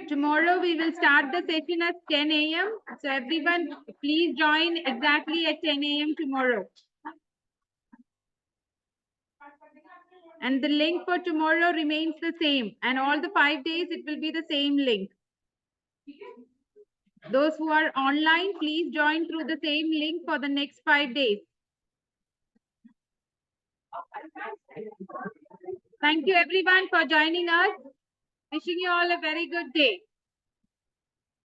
Tomorrow we will start the session at 10 a.m. So everyone, please join exactly at 10 a.m. tomorrow. And the link for tomorrow remains the same. And all the 5 days, it will be the same link. Those who are online, please join through the same link for the next 5 days. Thank you everyone for joining us. Wishing you all a very good day.